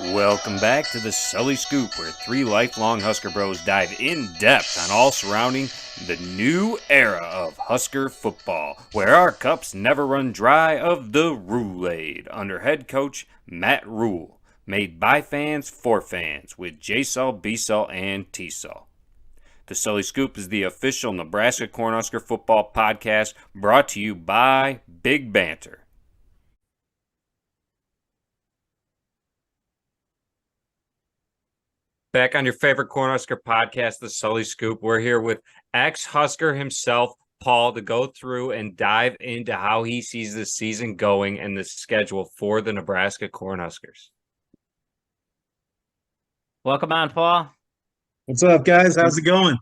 Welcome back to the Sully Scoop, where three lifelong Husker bros dive in depth on all surrounding the new era of Husker football, where our cups never run dry of the Rule-Aid under head coach Matt Rule, made by fans for fans with JSul, BSul, and TSul. The Sully Scoop is the official Nebraska Cornhusker football podcast brought to you by Big Banter. Back on your favorite Cornhusker podcast, the Sully Scoop. We're here with ex-Husker himself, Paul, to go through and dive into how he sees the season going and the schedule for the Nebraska Cornhuskers. Welcome on, Paul. What's up, guys? How's it going?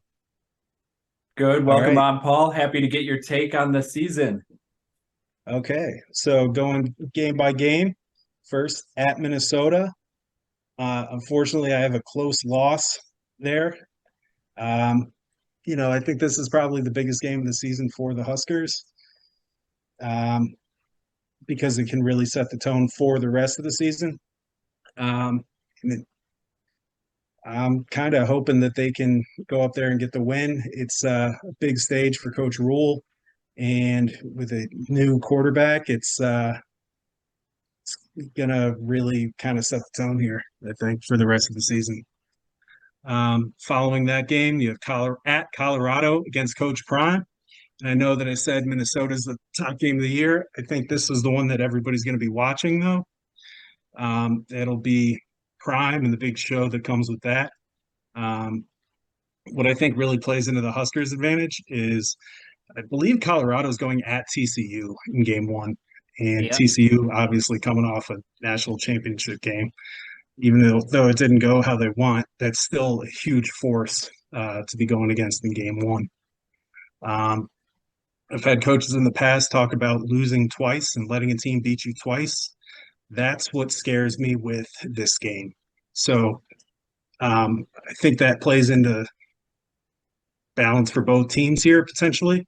Good. Welcome on, Paul. Happy to get your take on the season. Okay, so going game by game. First at Minnesota. Unfortunately, I have a close loss there. I think this is probably the biggest game of the season for the Huskers, because it can really set the tone for the rest of the season. I'm kind of hoping that they can go up there and get the win. It's a big stage for Coach Rule, and with a new quarterback, it's gonna really kind of set the tone here, I think, for the rest of the season. Following that game, you have at Colorado against Coach Prime. And I know that I said Minnesota's the top game of the year. I think this is the one that everybody's going to be watching, though. It'll be Prime and the big show that comes with that. What I think really plays into the Huskers' advantage is I believe Colorado's going at TCU in game one. And TCU obviously coming off a national championship game, even though it didn't go how they want, that's still a huge force to be going against in game one. I've had coaches in the past talk about losing twice and letting a team beat you twice. That's what scares me with this game. So I think that plays into balance for both teams here potentially.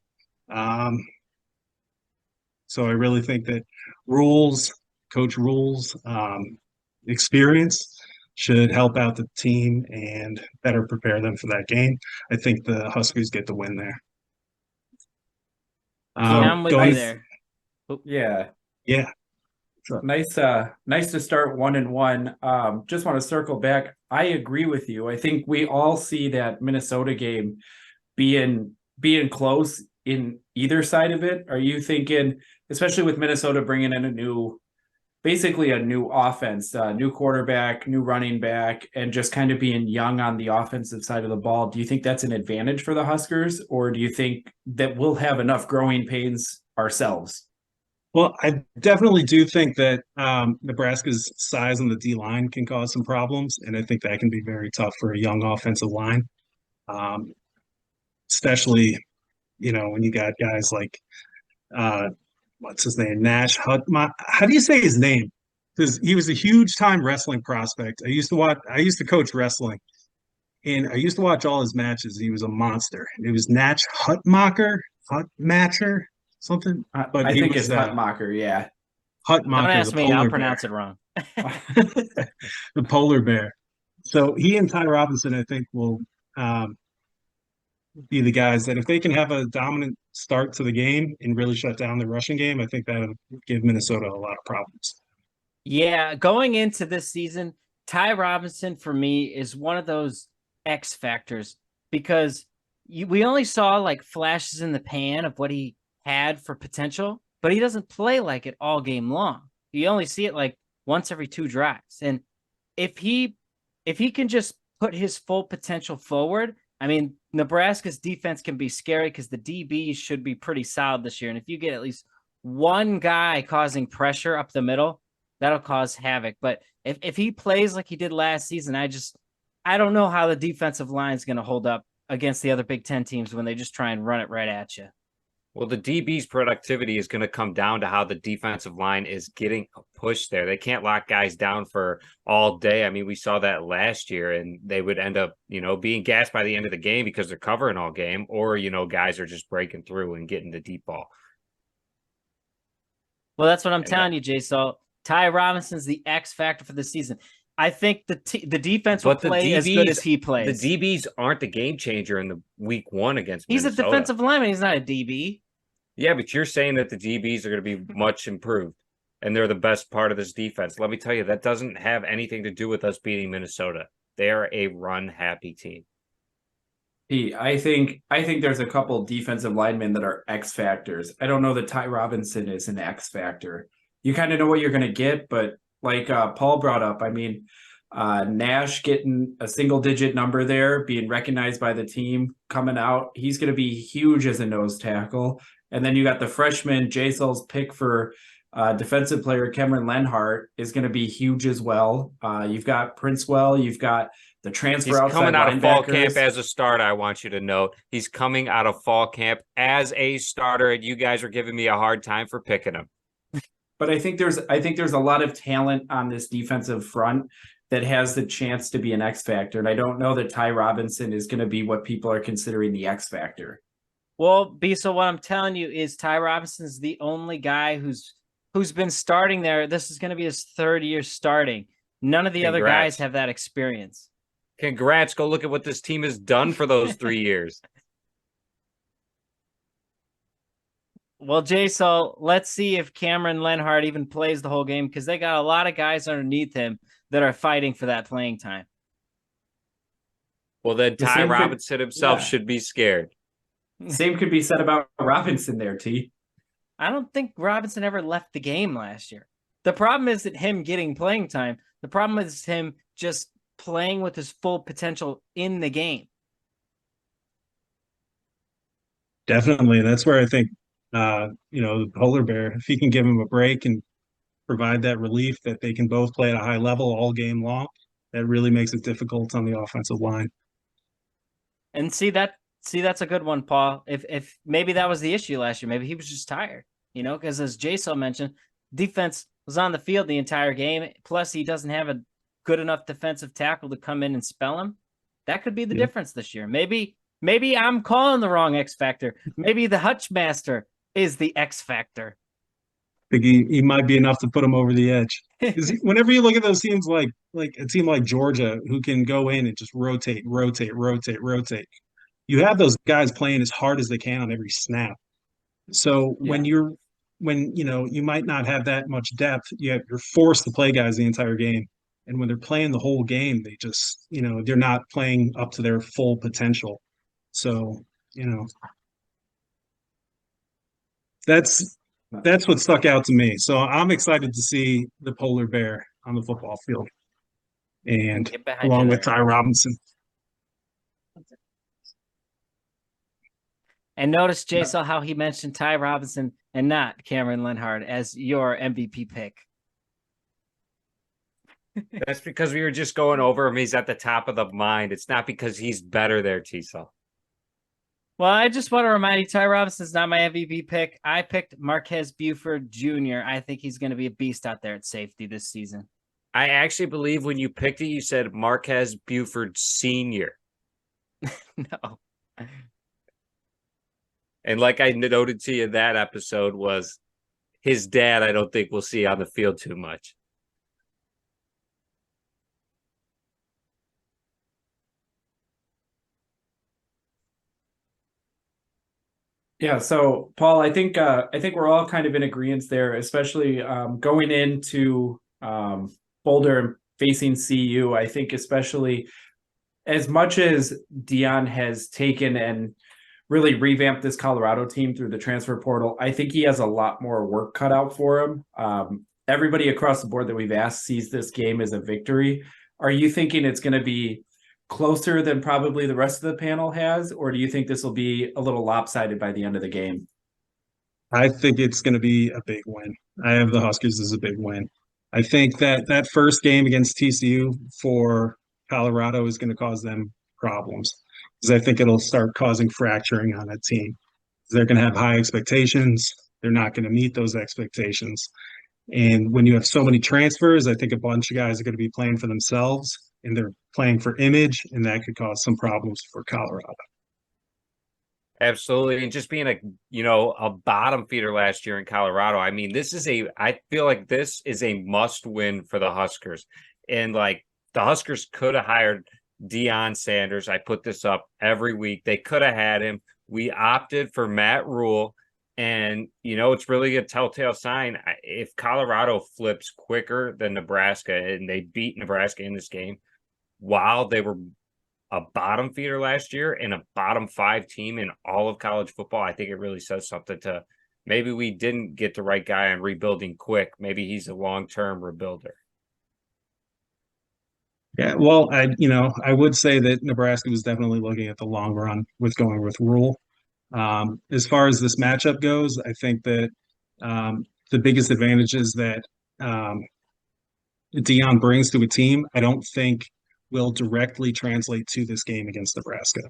So I really think that Coach Rule's experience should help out the team and better prepare them for that game. I think the Huskers get the win there. I'm with you there. Yeah. Yeah. Sure. Nice to start 1-1. Just want to circle back. I agree with you. I think we all see that Minnesota game being close in either side of it. Are you thinking, especially with Minnesota bringing in basically a new offense, new quarterback, new running back, and just kind of being young on the offensive side of the ball, do you think that's an advantage for the Huskers, or do you think that we'll have enough growing pains ourselves? Well, I definitely do think that Nebraska's size on the D-line can cause some problems, and I think that can be very tough for a young offensive line, especially, when you got guys like what's his name? Nash Hutma. How do you say his name? Because he was a huge time wrestling prospect. I used to coach wrestling, and I used to watch all his matches. He was a monster. It was Nash Hutmacher, something. But I think it's Hutmacher, yeah. Hutmacher. Don't ask me, I'll pronounce it wrong. The polar bear. So he and Ty Robinson, I think, will be the guys that if they can have a dominant start to the game and really shut down the rushing game, I think that would give Minnesota a lot of problems. Yeah, going into this season, Ty Robinson for me is one of those X factors because we only saw like flashes in the pan of what he had for potential, but he doesn't play like it all game long. You only see it like once every 2 drives. And if he can just put his full potential forward, I mean, Nebraska's defense can be scary because the DBs should be pretty solid this year. And if you get at least one guy causing pressure up the middle, that'll cause havoc. But if he plays like he did last season, I don't know how the defensive line is going to hold up against the other Big Ten teams when they just try and run it right at you. Well, the DB's productivity is going to come down to how the defensive line is getting a push there. They can't lock guys down for all day. I mean, we saw that last year, and they would end up, being gassed by the end of the game because they're covering all game, or, guys are just breaking through and getting the deep ball. Well, that's what I'm telling you, JSul. Ty Robinson's the X factor for the season. I think the defense will But the play as good DBs, as he the plays. DBs aren't the game changer in the week 1 against He's a Minnesota. defensive lineman. He's not a DB. Yeah, but you're saying that the DBs are going to be much improved and they're the best part of this defense. Let me tell you, that doesn't have anything to do with us beating Minnesota. They are a run-happy team. I think there's a couple defensive linemen that are X factors. I don't know that Ty Robinson is an X factor. You kind of know what you're going to get, but like Paul brought up, I mean, Nash getting a single-digit number there, being recognized by the team, coming out, he's going to be huge as a nose tackle. And then you got the freshman JSul's pick for defensive player Cameron Lenhart is going to be huge as well. You've got Princewell, you've got the transfer He's outside coming out of fall camp linebackers. as a starter, I want you to note. He's coming out of fall camp as a starter, and you guys are giving me a hard time for picking him. But I think there's a lot of talent on this defensive front that has the chance to be an X factor. And I don't know that Ty Robinson is going to be what people are considering the X factor. Well, so what I'm telling you is Ty Robinson's the only guy who's been starting there. This is going to be his 3rd year starting. None of the other guys have that experience. Congrats. Go look at what this team has done for those 3 years. Well, JSul, let's see if Cameron Lenhart even plays the whole game, because they got a lot of guys underneath him that are fighting for that playing time. Well, then Ty Robinson himself should be scared. Same could be said about Robinson there, T. I don't think Robinson ever left the game last year. The problem isn't him getting playing time. The problem is him just playing with his full potential in the game. Definitely. That's where I think, the polar bear, if he can give him a break and provide that relief that they can both play at a high level all game long, that really makes it difficult on the offensive line. And that's a good one, Paul. If maybe that was the issue last year, maybe he was just tired, because as JSul mentioned, defense was on the field the entire game. Plus, he doesn't have a good enough defensive tackle to come in and spell him. That could be the difference this year. Maybe I'm calling the wrong X factor. Maybe the Hutchmaster is the X factor. I think he might be enough to put him over the edge. Because whenever you look at those teams like a team like Georgia, who can go in and just rotate, you have those guys playing as hard as they can on every snap. So when you might not have that much depth, you're forced to play guys the entire game. And when they're playing the whole game, they just, they're not playing up to their full potential. So, that's what stuck out to me. So I'm excited to see the polar bear on the football field, and along with Ty Robinson. And notice, JSul, how he mentioned Ty Robinson and not Cameron Lenhart as your MVP pick. That's because we were just going over him. He's at the top of the mind. It's not because he's better there, JSul. Well, I just want to remind you, Ty Robinson's not my MVP pick. I picked Marquez Buford Jr. I think he's going to be a beast out there at safety this season. I actually believe when you picked it, you said Marquez Buford Sr. No. And like I noted to you in that episode was his dad, I don't think we'll see on the field too much. Yeah, so Paul, I think we're all kind of in agreement there, especially going into Boulder and facing CU. I think especially as much as Dion has taken and really revamped this Colorado team through the transfer portal, I think he has a lot more work cut out for him. Everybody across the board that we've asked sees this game as a victory. Are you thinking it's going to be closer than probably the rest of the panel has, or do you think this will be a little lopsided by the end of the game? I think it's going to be a big win. I have the Huskers as a big win. I think that first game against TCU for Colorado is going to cause them problems, because I think it'll start causing fracturing on that team. They're going to have high expectations. They're not going to meet those expectations. And when you have so many transfers, I think a bunch of guys are going to be playing for themselves, and they're playing for image, and that could cause some problems for Colorado. Absolutely. And just being a bottom feeder last year in Colorado. I mean, I feel like this is a must win for the Huskers. And like the Huskers could have hired Deion Sanders. I put this up every week. They could have had him. We opted for Matt Rule. And, it's really a telltale sign. If Colorado flips quicker than Nebraska and they beat Nebraska in this game, while they were a bottom feeder last year and a bottom 5 team in all of college football, I think it really says something to maybe we didn't get the right guy on rebuilding quick. Maybe he's a long-term rebuilder. Yeah, well, I would say that Nebraska was definitely looking at the long run with going with Rule. As far as this matchup goes, I think that the biggest advantages that Deion brings to a team, I don't think will directly translate to this game against Nebraska.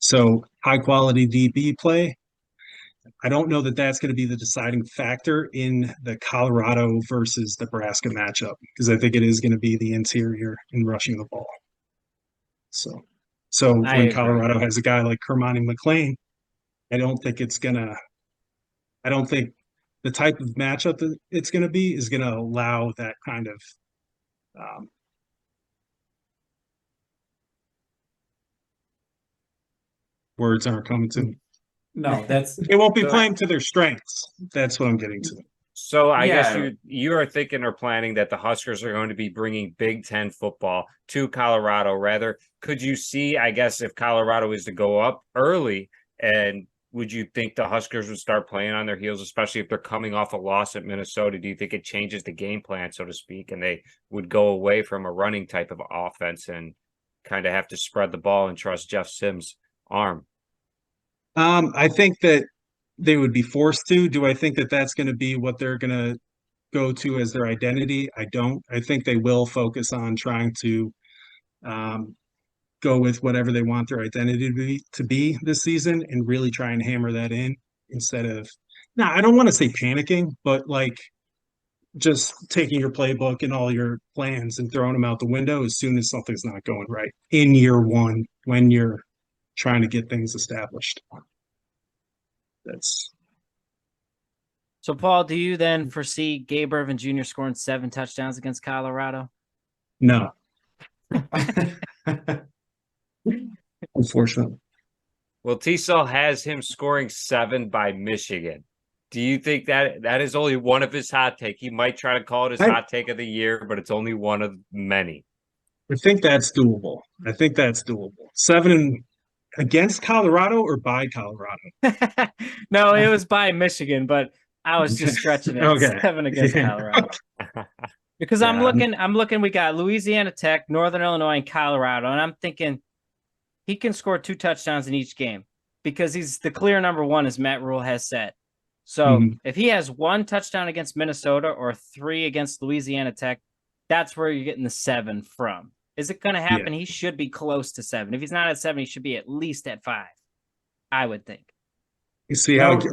So high quality DB play, I don't know that that's going to be the deciding factor in the Colorado versus Nebraska matchup, because I think it is going to be the interior in rushing the ball. So when Colorado has a guy like Kermani McLean, I don't think the type of matchup that it's going to be is going to allow that kind of words aren't coming to me. No, They won't be playing to their strengths. That's what I'm getting to. So I guess you are thinking or planning that the Huskers are going to be bringing Big Ten football to Colorado. Rather, could you see, I guess, if Colorado is to go up early, and would you think the Huskers would start playing on their heels, especially if they're coming off a loss at Minnesota? Do you think it changes the game plan, so to speak, and they would go away from a running type of offense and kind of have to spread the ball and trust Jeff Sims' arm? I think that they would be forced to. Do I think that that's going to be what they're going to go to as their identity? I don't. I think they will focus on trying to go with whatever they want their identity to be this season and really try and hammer that in instead of, now, I don't want to say panicking, but like just taking your playbook and all your plans and throwing them out the window as soon as something's not going right in year one when you're trying to get things established. So, Paul, do you then foresee Gabe Ervin Jr. scoring 7 touchdowns against Colorado? No. Unfortunately. Well, JSul has him scoring 7 by Michigan. Do you think that is only one of his hot take? He might try to call it his hot take of the year, but it's only one of many. I think that's doable. 7 against Colorado or by Colorado? No, it was by Michigan, but I was just stretching it. Okay. 7 against Colorado. Because I'm looking, we got Louisiana Tech, Northern Illinois, and Colorado, and I'm thinking he can score 2 touchdowns in each game because he's the clear number 1, as Matt Rule has said. So if he has 1 touchdown against Minnesota or 3 against Louisiana Tech, that's where you're getting the 7 from. Is it going to happen? Yeah. He should be close to 7. If he's not at 7, he should be at least at 5, I would think. You see how he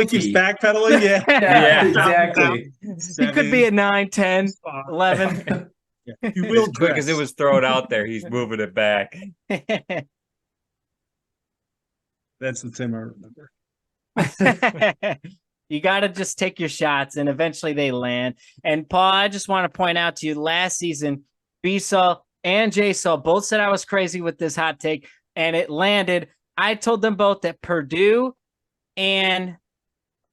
keeps backpedaling? Yeah, exactly. He could be at 9, 10, 11. You will quick as it was thrown out there. He's moving it back. That's the Tim I remember. You got to just take your shots, and eventually they land. And Paul, I just want to point out to you, last season, JSul and JSul both said I was crazy with this hot take, and it landed. I told them both that Purdue and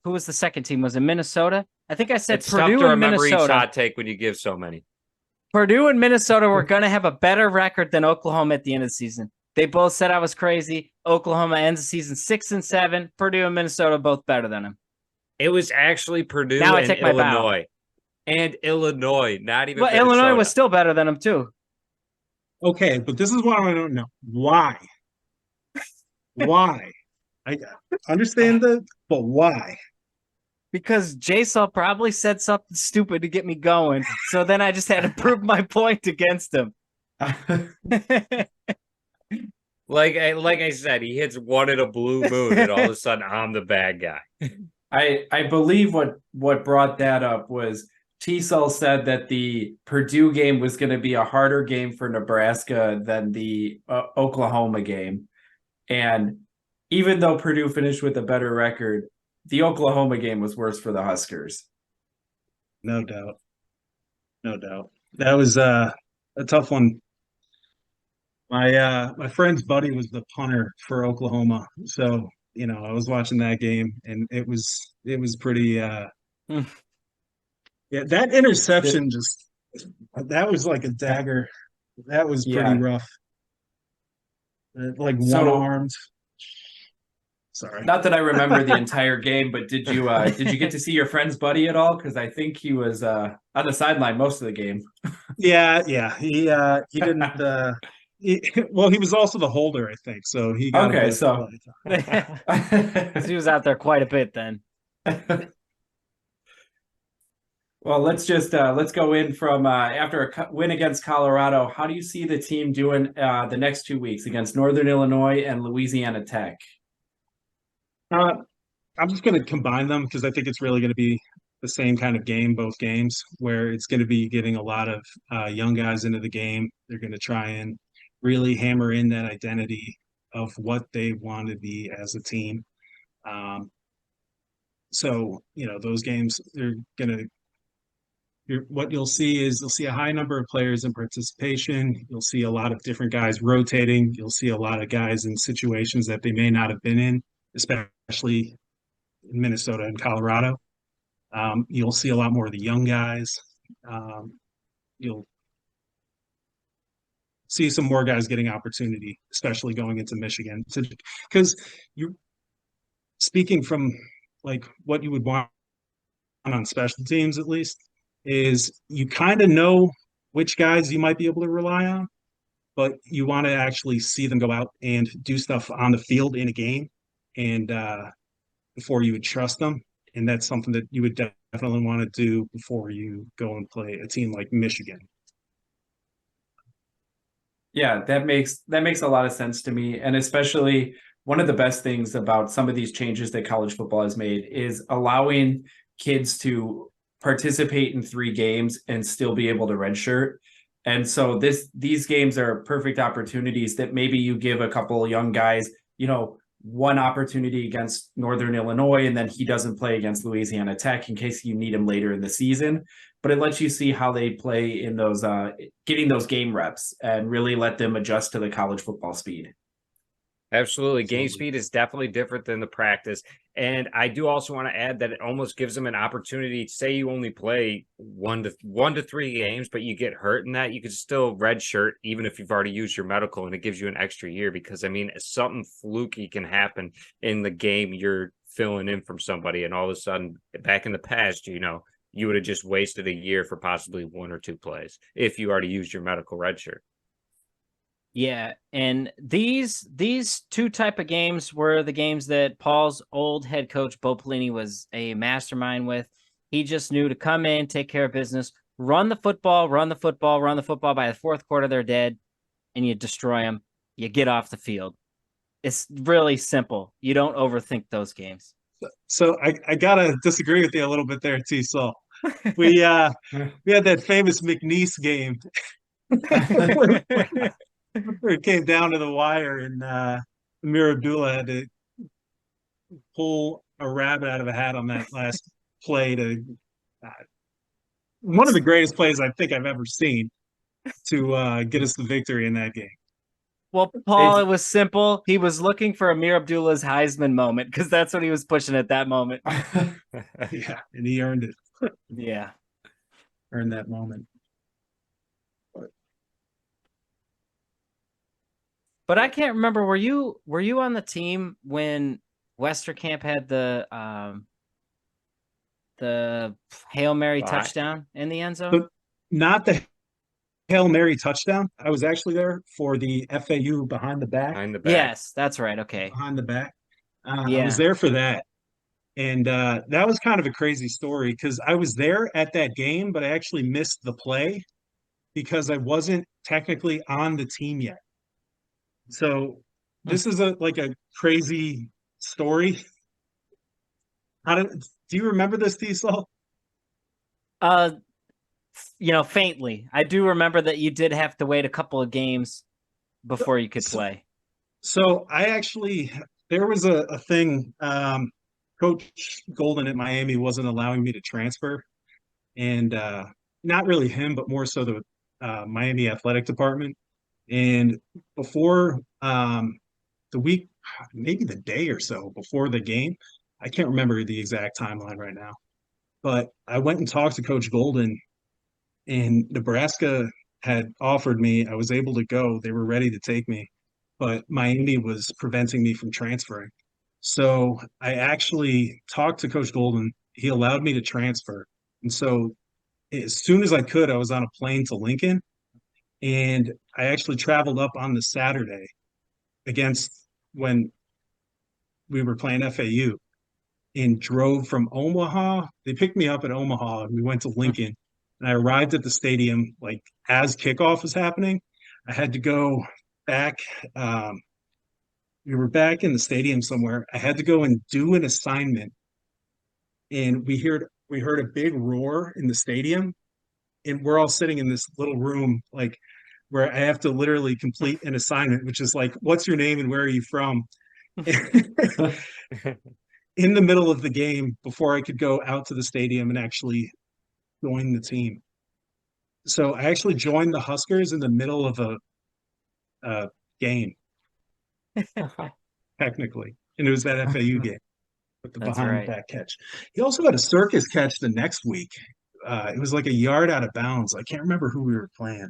who was the second team? Was it Minnesota? I think I said it's Purdue tough to and remember Minnesota. Each hot take when you give so many. Purdue and Minnesota were going to have a better record than Oklahoma at the end of the season. They both said I was crazy. Oklahoma ends the season 6-7. Purdue and Minnesota both better than them. It was actually Purdue now and Illinois. And Illinois, not even Minnesota. Illinois was still better than them too. Okay, but this is what I don't know. Why? Why? I understand but why? Because JSul probably said something stupid to get me going. So then I just had to prove my point against him. Like I said, he hits one in a blue moon, and all of a sudden I'm the bad guy. I believe what brought that up was JSul said that the Purdue game was going to be a harder game for Nebraska than the Oklahoma game. And even though Purdue finished with a better record, the Oklahoma game was worse for the Huskers. No doubt. That was a tough one. My friend's buddy was the punter for Oklahoma, so I was watching that game, and it was pretty. Hmm. Yeah, that interception just that was like a dagger. That was pretty Yeah. rough. Like one So armed. Sorry. not that I remember the entire game, but did you get to see your friend's buddy at all? Because I think he was on the sideline most of the game. Yeah, yeah. He didn't. Well, he was also the holder, I think, so he got a Okay, bit of so play time. He was out there quite a bit then. well, let's go in from after a win against Colorado. How do you see the team doing the next 2 weeks against Northern Illinois and Louisiana Tech? Uh, I'm just going to combine them because I think it's really going to be the same kind of game, both games, where it's going to be getting a lot of young guys into the game. They're going to try and really hammer in that identity of what they want to be as a team. So, those games, they're going to what you'll see is you'll see a high number of players in participation. You'll see a lot of different guys rotating. You'll see a lot of guys in situations that they may not have been in, especially in Minnesota and Colorado. You'll see a lot more of the young guys. You'll see some more guys getting opportunity, especially going into Michigan. Because you, speaking from like what you would want on special teams, at least, is you kind of know which guys you might be able to rely on, but you want to actually see them go out and do stuff on the field in a game, and before you would trust them. And that's something that you would definitely want to do before you go and play a team like Michigan. Yeah, that makes a lot of sense to me. And especially one of the best things about some of these changes that college football has made is allowing kids to participate in 3 games and still be able to redshirt. And so these games are perfect opportunities that maybe you give a couple young guys, one opportunity against Northern Illinois, and then he doesn't play against Louisiana Tech in case you need him later in the season. But it lets you see how they play in those getting those game reps and really let them adjust to the college football speed. Absolutely. Game speed is definitely different than the practice. And I do also want to add that it almost gives them an opportunity. Say you only play one to 3 games, but you get hurt in that, you could still redshirt even if you've already used your medical, and it gives you an extra year because, something fluky can happen in the game you're filling in from somebody. And all of a sudden, back in the past, you would have just wasted a year for possibly 1 or 2 plays if you already used your medical redshirt. Yeah, and these 2 type of games were the games that Paul's old head coach Bo Pelini was a mastermind with. He just knew to come in, take care of business, run the football. By the 4th quarter, they're dead, and you destroy them. You get off the field. It's really simple. You don't overthink those games. So I gotta disagree with you a little bit there, JSul. We had that famous McNeese game where it came down to the wire, and Amir Abdullah had to pull a rabbit out of a hat on that last play to one of the greatest plays I think I've ever seen to get us the victory in that game. Well, Paul, it was simple. He was looking for Amir Abdullah's Heisman moment because that's what he was pushing at that moment. Yeah, and he earned it. Yeah. Earned that moment. But I can't remember. Were you on the team when Westerkamp had the Hail Mary touchdown in the end zone? But not the Hail Mary touchdown. I was actually there for the FAU behind the back. Yes, that's right. Okay. Behind the back. Yeah. I was there for that. And that was kind of a crazy story because I was there at that game, but I actually missed the play because I wasn't technically on the team yet. So this is a crazy story. Do you remember this, JSul? Faintly. I do remember that you did have to wait a couple of games before you could play. So there was a thing. Coach Golden at Miami wasn't allowing me to transfer, and not really him, but more so the Miami athletic department. And before the week, maybe the day or so before the game, I can't remember the exact timeline right now, but I went and talked to Coach Golden, and Nebraska had offered me. I was able to go. They were ready to take me, but Miami was preventing me from transferring. So I actually talked to Coach Golden. He allowed me to transfer. And so as soon as I could, I was on a plane to Lincoln, and I actually traveled up on the Saturday against when we were playing FAU and drove from Omaha. They picked me up at Omaha and we went to Lincoln. And I arrived at the stadium like as kickoff was happening. I had to go back. We were back in the stadium somewhere. I had to go and do an assignment, and we heard a big roar in the stadium, and we're all sitting in this little room, like where I have to literally complete an assignment, which is like, what's your name and where are you from? In the middle of the game before I could go out to the stadium and actually join the team. So I actually joined the Huskers in the middle of a game, technically. And it was that FAU game with the That's behind right. the back catch. He also had a circus catch the next week. It was like a yard out of bounds. I can't remember who we were playing,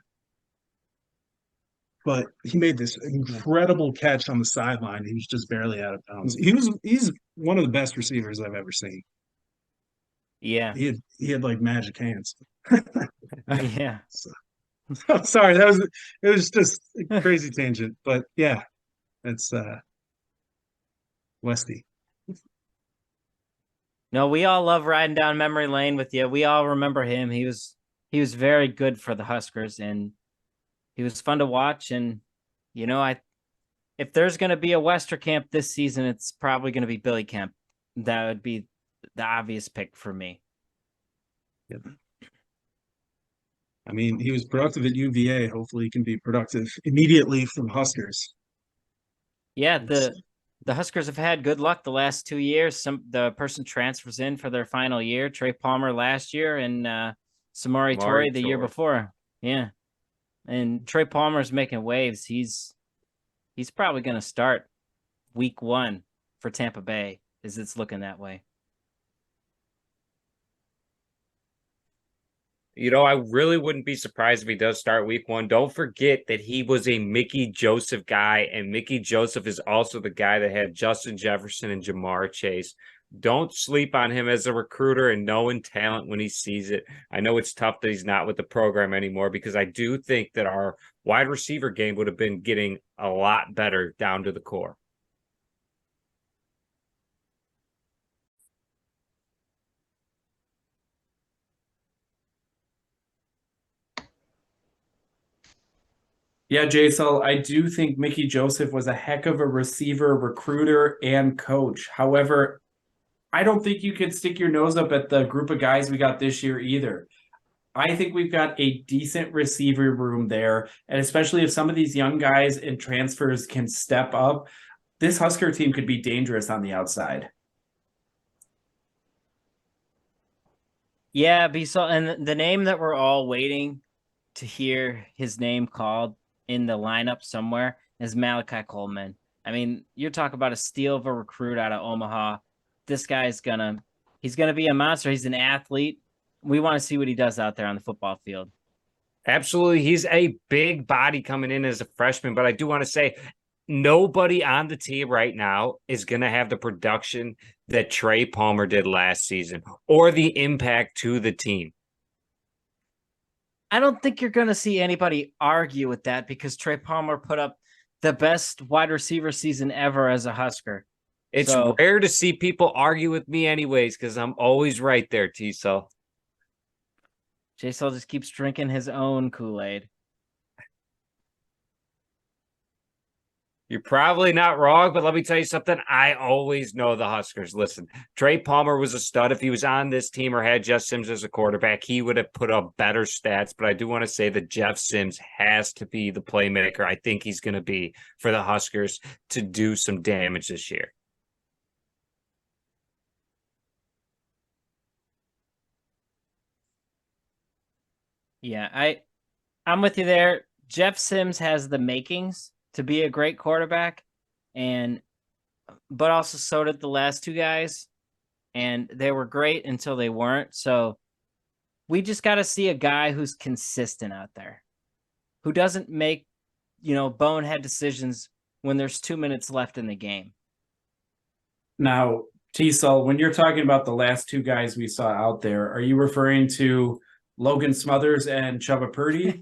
but he made this incredible catch on the sideline. He was just barely out of bounds. He's one of the best receivers I've ever seen. Yeah. He had like magic hands. Yeah. So, sorry, it was just a crazy tangent, but yeah, that's Westy. No, we all love riding down memory lane with you. We all remember him. He was very good for the Huskers, and he was fun to watch. And if there's going to be a Westerkamp this season, it's probably going to be Billy Kemp. That would be the obvious pick for me. Yep. I mean, he was productive at UVA. Hopefully, he can be productive immediately from Huskers. Yeah, the Huskers have had good luck the last 2 years. The person transfers in for their final year. Trey Palmer last year, and Samori Torrey the year before. Yeah, and Trey Palmer's making waves. He's probably going to start week 1 for Tampa Bay, as it's looking that way. I really wouldn't be surprised if he does start week 1. Don't forget that he was a Mickey Joseph guy, and Mickey Joseph is also the guy that had Justin Jefferson and Jamar Chase. Don't sleep on him as a recruiter and knowing talent when he sees it. I know it's tough that he's not with the program anymore, because I do think that our wide receiver game would have been getting a lot better down to the core. Yeah, JSul, I do think Mickey Joseph was a heck of a receiver, recruiter, and coach. However, I don't think you could stick your nose up at the group of guys we got this year either. I think we've got a decent receiver room there, and especially if some of these young guys and transfers can step up, this Husker team could be dangerous on the outside. Yeah, and the name that we're all waiting to hear his name called in the lineup somewhere is Malachi Coleman. I mean, you're talking about a steal of a recruit out of Omaha. This guy's he's gonna be a monster. He's an athlete. We want to see what he does out there on the football field. Absolutely. He's a big body coming in as a freshman, but I do want to say nobody on the team right now is going to have the production that Trey Palmer did last season or the impact to the team. I don't think you're going to see anybody argue with that, because Trey Palmer put up the best wide receiver season ever as a Husker. It's rare to see people argue with me anyways, because I'm always right there, JSul. JSul just keeps drinking his own Kool-Aid. You're probably not wrong, but let me tell you something. I always know the Huskers. Listen, Trey Palmer was a stud. If he was on this team or had Jeff Sims as a quarterback, he would have put up better stats. But I do want to say that Jeff Sims has to be the playmaker I think he's going to be for the Huskers to do some damage this year. Yeah, I'm with you there. Jeff Sims has the makings to be a great quarterback, but also so did the last two guys, and they were great until they weren't. So we just got to see a guy who's consistent out there, who doesn't make, bonehead decisions when there's 2 minutes left in the game. Now, JSul, when you're talking about the last two guys we saw out there, are you referring to Logan Smothers and Chubba Purdy?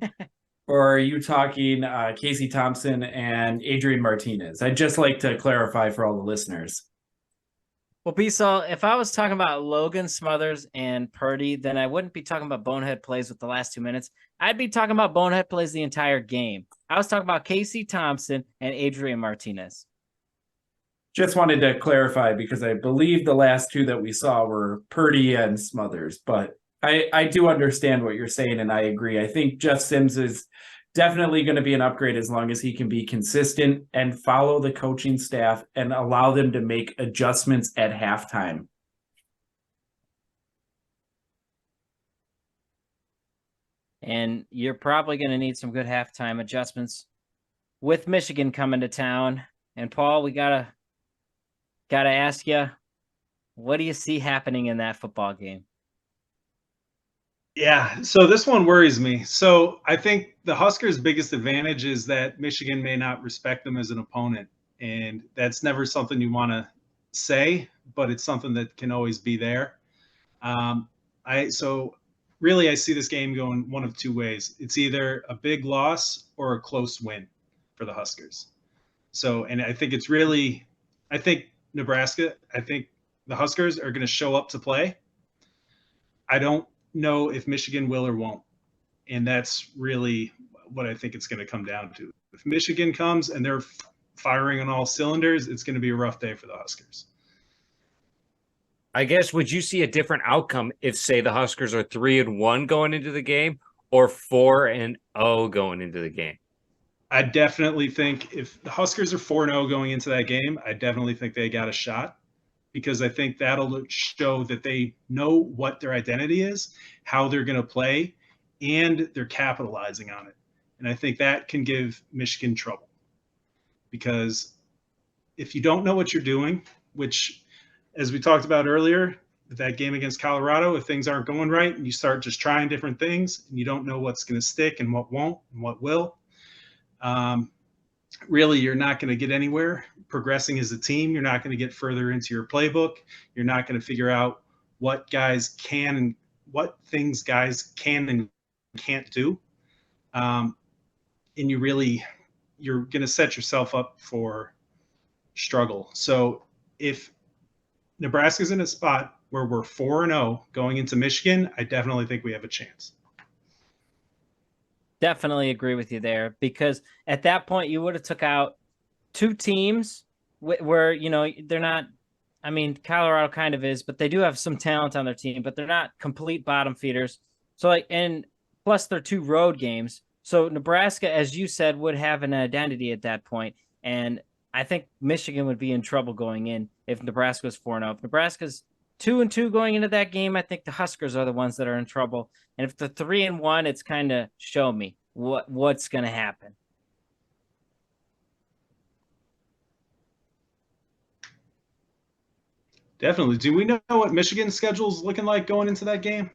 Or are you talking Casey Thompson and Adrian Martinez? I'd just like to clarify for all the listeners. Well, Bissell, if I was talking about Logan Smothers and Purdy, then I wouldn't be talking about bonehead plays with the last 2 minutes. I'd be talking about bonehead plays the entire game. I was talking about Casey Thompson and Adrian Martinez. Just wanted to clarify because I believe the last two that we saw were Purdy and Smothers, but I do understand what you're saying, and I agree. I think Jeff Sims is definitely going to be an upgrade as long as he can be consistent and follow the coaching staff and allow them to make adjustments at halftime. And you're probably going to need some good halftime adjustments with Michigan coming to town. And Paul, we gotta ask you, what do you see happening in that football game? Yeah, so this one worries me. So I think the Huskers' biggest advantage is that Michigan may not respect them as an opponent. And that's never something you want to say, but it's something that can always be there. So really I see this game going one of two ways. It's either a big loss or a close win for the Huskers. So, and I think Nebraska, I think the Huskers are going to show up to play. I don't know if Michigan will or won't. And that's really what I think it's going to come down to. If Michigan comes and they're firing on all cylinders, it's going to be a rough day for the Huskers. I guess, would you see a different outcome if, say, the Huskers are 3-1 going into the game or 4-0 going into the game? I definitely think if the Huskers are 4-0 going into that game, I definitely think they got a shot, because I think that'll show that they know what their identity is, how they're going to play, and they're capitalizing on it. And I think that can give Michigan trouble, because if you don't know what you're doing, which, as we talked about earlier, that game against Colorado, if things aren't going right and you start just trying different things and you don't know what's going to stick and what won't and what will, really, you're not going to get anywhere progressing as a team. You're not going to get further into your playbook. You're not going to figure out what things guys can and can't do. And you're going to set yourself up for struggle. So if Nebraska's in a spot where we're 4-0 going into Michigan, I definitely think we have a chance. Definitely agree with you there, because at that point you would have took out two teams where, they're not, Colorado kind of is, but they do have some talent on their team, but they're not complete bottom feeders. So and plus they're two road games. So Nebraska, as you said, would have an identity at that point. And I think Michigan would be in trouble going in if Nebraska was 4-0. If Nebraska's 2-2 going into that game, I think the Huskers are the ones that are in trouble. And if they're 3-1, it's kind of show me what's going to happen. Definitely. Do we know what Michigan's schedule is looking like going into that game?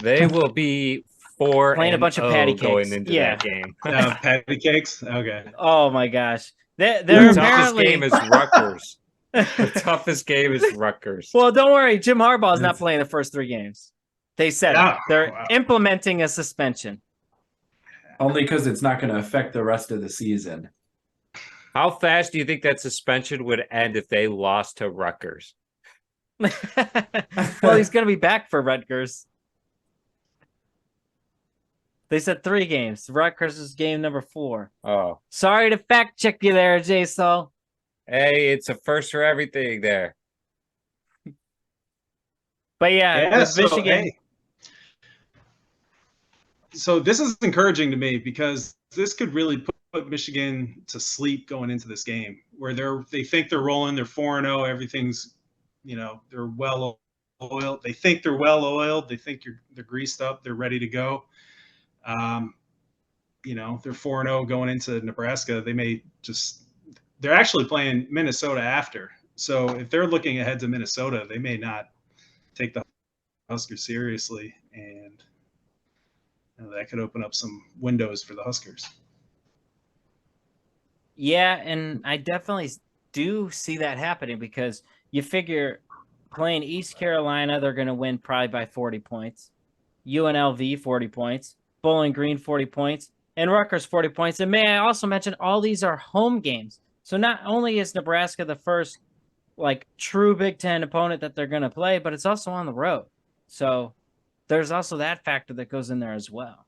They will be 4 playing a bunch of patty cakes going into that game. Patty cakes? Okay. Oh, my gosh. They're the toughest apparently... game is Rutgers. The toughest game is Rutgers. Well, don't worry. Jim Harbaugh's not playing the first 3 games. They said they're implementing a suspension. Only because it's not going to affect the rest of the season. How fast do you think that suspension would end if they lost to Rutgers? Well, he's going to be back for Rutgers. They said 3 games. Rutgers is game number 4. Oh. Sorry to fact check you there, JSul. Hey, it's a first for everything there. But yeah, Michigan. Hey. So this is encouraging to me, because this could really put Michigan to sleep going into this game, where they think they're rolling, they're 4-0, everything's, they're well oiled. They think they're well oiled. They think they're greased up. They're ready to go. They're 4-0 going into Nebraska. They're actually playing Minnesota after. So if they're looking ahead to Minnesota, they may not take the Huskers seriously, and that could open up some windows for the Huskers. Yeah, and I definitely do see that happening because you figure playing East Carolina, they're going to win probably by 40 points. UNLV, 40 points. Bowling Green, 40 points. And Rutgers, 40 points. And may I also mention, all these are home games. So not only is Nebraska the first, true Big Ten opponent that they're going to play, but it's also on the road. So there's also that factor that goes in there as well.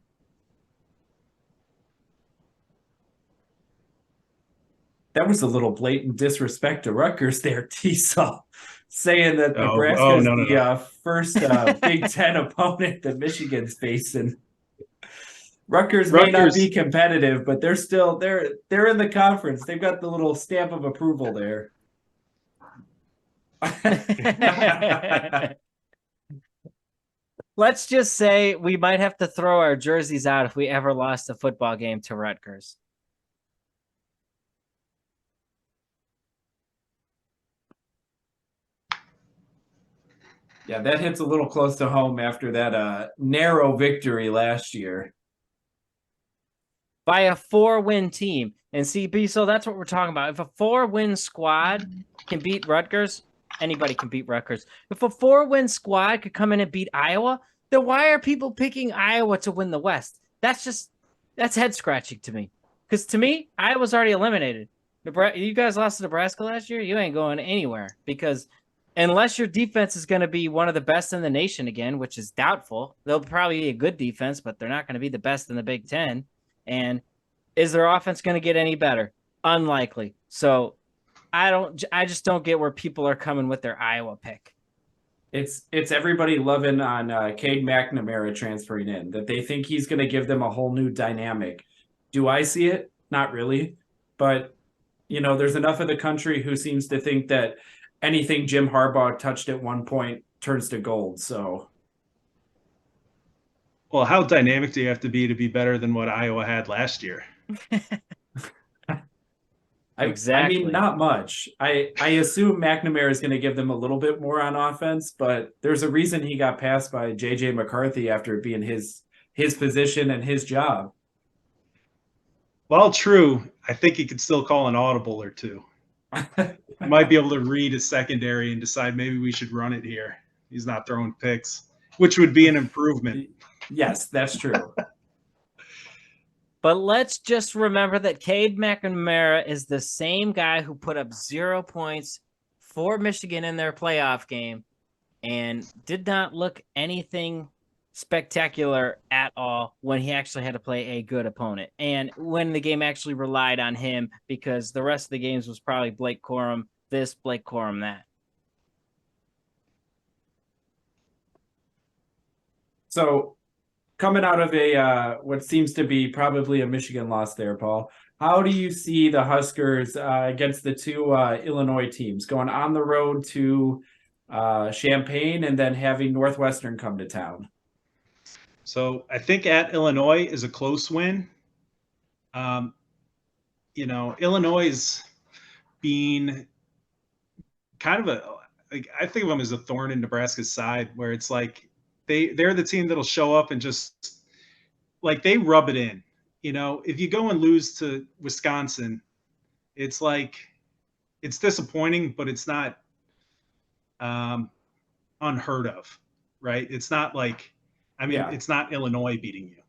That was a little blatant disrespect to Rutgers there, JSul, saying that Nebraska is the first Big Ten opponent that Michigan's facing. Rutgers may not be competitive, but they're in the conference. They've got the little stamp of approval there. Let's just say we might have to throw our jerseys out if we ever lost a football game to Rutgers. Yeah, that hits a little close to home after that narrow victory last year. By a 4-win team. And CB, so that's what we're talking about. If a 4-win squad can beat Rutgers, anybody can beat Rutgers. If a 4-win squad could come in and beat Iowa, then why are people picking Iowa to win the West? That's head scratching to me. Because to me, Iowa's already eliminated. You guys lost to Nebraska last year. You ain't going anywhere because unless your defense is going to be one of the best in the nation again, which is doubtful, they'll probably be a good defense, but they're not going to be the best in the Big Ten. And is their offense going to get any better? Unlikely. So I just don't get where people are coming with their Iowa pick. It's everybody loving on Cade McNamara transferring in, that they think he's going to give them a whole new dynamic. Do I see it? Not really. But, there's enough of the country who seems to think that anything Jim Harbaugh touched at one point turns to gold. So, well, how dynamic do you have to be better than what Iowa had last year? Exactly. I mean, not much. I assume McNamara is going to give them a little bit more on offense, but there's a reason he got passed by J.J. McCarthy after it being his position and his job. Well, true. I think he could still call an audible or two. He might be able to read a secondary and decide maybe we should run it here. He's not throwing picks, which would be an improvement. Yes, that's true. But let's just remember that Cade McNamara is the same guy who put up 0 points for Michigan in their playoff game and did not look anything spectacular at all when he actually had to play a good opponent. And when the game actually relied on him because the rest of the games was probably Blake Corum this, Blake Corum that. So coming out of a what seems to be probably a Michigan loss there, Paul, how do you see the Huskers against the two Illinois teams going on the road to Champaign and then having Northwestern come to town? So I think at Illinois is a close win. Illinois is being kind of I think of them as a thorn in Nebraska's side, where it's like they're the team that'll show up and just they rub it in. If you go and lose to Wisconsin, it's it's disappointing, but it's not unheard of, right? It's not it's not Illinois beating you.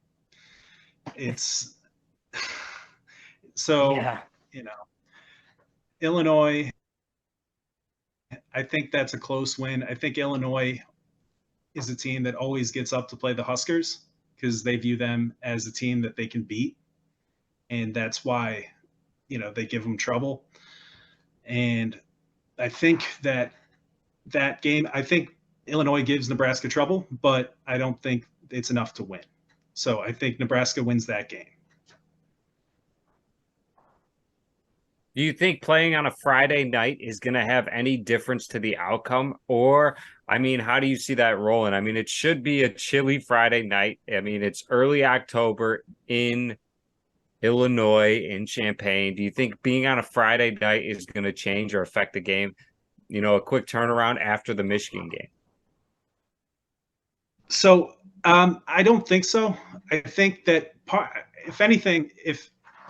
It's so, Illinois, I think that's a close win. I think Illinois is a team that always gets up to play the Huskers because they view them as a team that they can beat. And that's why, they give them trouble. And I think that game, I think Illinois gives Nebraska trouble, but I don't think it's enough to win. So I think Nebraska wins that game. Do you think playing on a Friday night is going to have any difference to the outcome? Or, I mean, how do you see that rolling? I mean, it should be a chilly Friday night. I mean, it's early October in Illinois, in Champaign. Do you think being on a Friday night is going to change or affect the game? You know, a quick turnaround after the Michigan game. So I don't think so. I think that if anything,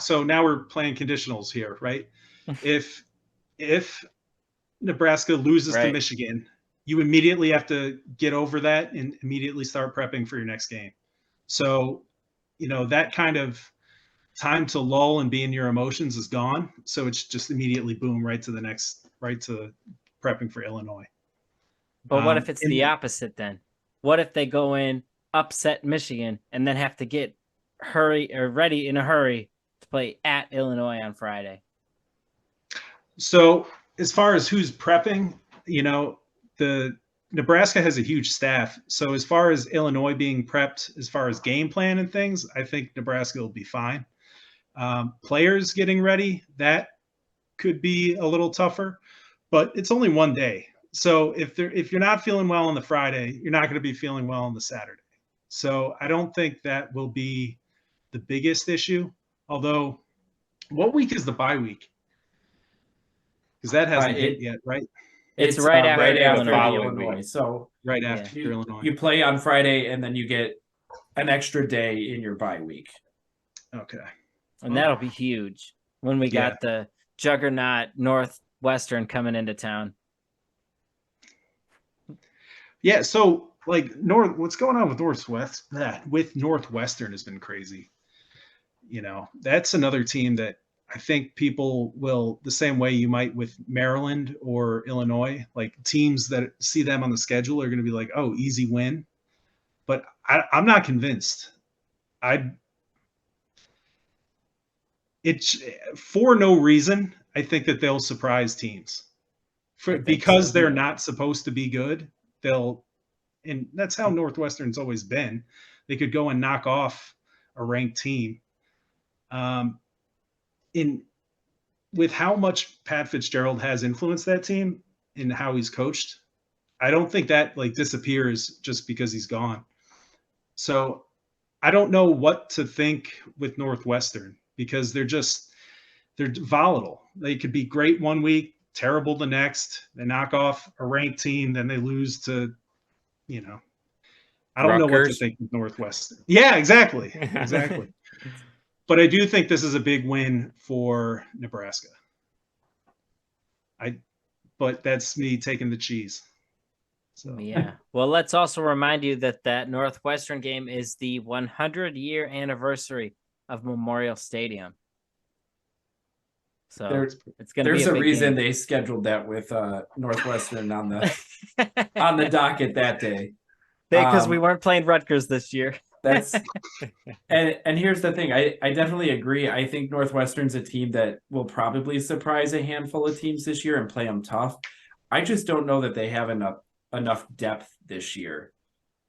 now we're playing conditionals here, right? if Nebraska loses to Michigan, you immediately have to get over that and immediately start prepping for your next game. So, that kind of time to lull and be in your emotions is gone. So it's just immediately boom right to prepping for Illinois. But what if it's the opposite then? What if they go in, upset Michigan, and then have to get ready in a hurry to play at Illinois on Friday? So as far as who's prepping, the Nebraska has a huge staff. So as far as Illinois being prepped, as far as game plan and things, I think Nebraska will be fine. Players getting ready, that could be a little tougher, but it's only one day. So if you're not feeling well on the Friday, you're not going to be feeling well on the Saturday. So I don't think that will be the biggest issue. Although, what week is the bye week? Because that hasn't hit yet, right? It's right after Illinois. So right after Illinois. You play on Friday, and then you get an extra day in your bye week. Okay. And that'll be huge when we got the juggernaut Northwestern coming into town. Yeah, so what's going on with Northwestern has been crazy. That's another team that I think people will, the same way you might with Maryland or Illinois, like teams that see them on the schedule are going to be like, oh, easy win. But I'm not convinced. It's for no reason. I think that they'll surprise teams because they're not supposed to be good. And that's how Northwestern's always been. They could go and knock off a ranked team. With how much Pat Fitzgerald has influenced that team and how he's coached, I don't think that disappears just because he's gone. So I don't know what to think with Northwestern because they're volatile. They could be great one week, terrible the next. They knock off a ranked team, then they lose to, I don't know what to think with Northwestern. Yeah, exactly. But I do think this is a big win for Nebraska. But that's me taking the cheese. So yeah. Well, let's also remind you that Northwestern game is the 100-year anniversary of Memorial Stadium. So it's going to be a reason game. They scheduled that with Northwestern on the docket that day. Because we weren't playing Rutgers this year. That's and here's the thing. I definitely agree. I think Northwestern's a team that will probably surprise a handful of teams this year and play them tough. I just don't know that they have enough depth this year.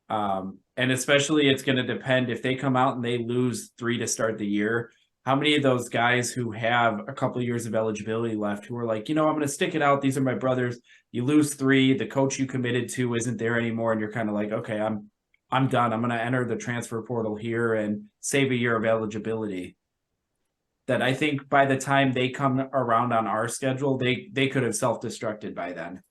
And especially it's going to depend if they come out and they lose 3 to start the year. How many of those guys who have a couple of years of eligibility left who are like, I'm going to stick it out. These are my brothers. You lose 3, the coach you committed to isn't there anymore. And you're kind of like, okay, I'm done. I'm going to enter the transfer portal here and save a year of eligibility. That I think by the time they come around on our schedule, they could have self-destructed by then.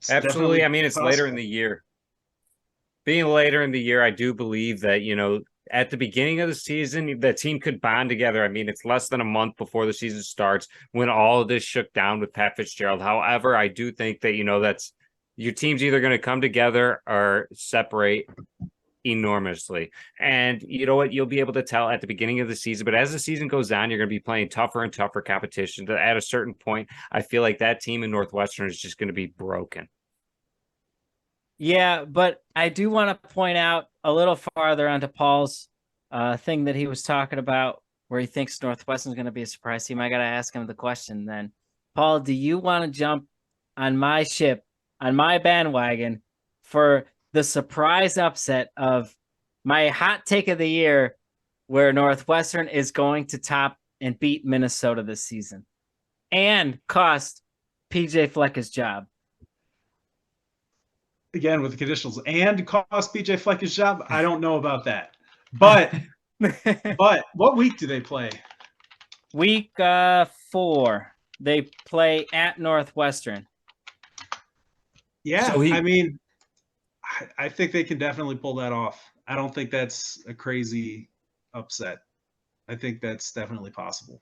Absolutely. I mean, it's later in the year. Being later in the year, I do believe that, at the beginning of the season, the team could bond together. I mean, it's less than a month before the season starts when all of this shook down with Pat Fitzgerald. However, I do think that, that's your team's either going to come together or separate enormously. And you know what? You'll be able to tell at the beginning of the season, but as the season goes on, you're going to be playing tougher and tougher competition. At a certain point, I feel like that team in Northwestern is just going to be broken. Yeah, but I do want to point out a little farther onto Paul's thing that he was talking about where he thinks Northwestern's going to be a surprise team. I got to ask him the question then. Paul, do you want to jump on my ship, on my bandwagon for the surprise upset of my hot take of the year where Northwestern is going to top and beat Minnesota this season and cost PJ Fleck his job. Again, with the conditionals and cost PJ Fleck his job, I don't know about that. But what week do they play? Week 4, they play at Northwestern. Yeah, So I mean, I think they can definitely pull that off. I don't think that's a crazy upset. I think that's definitely possible.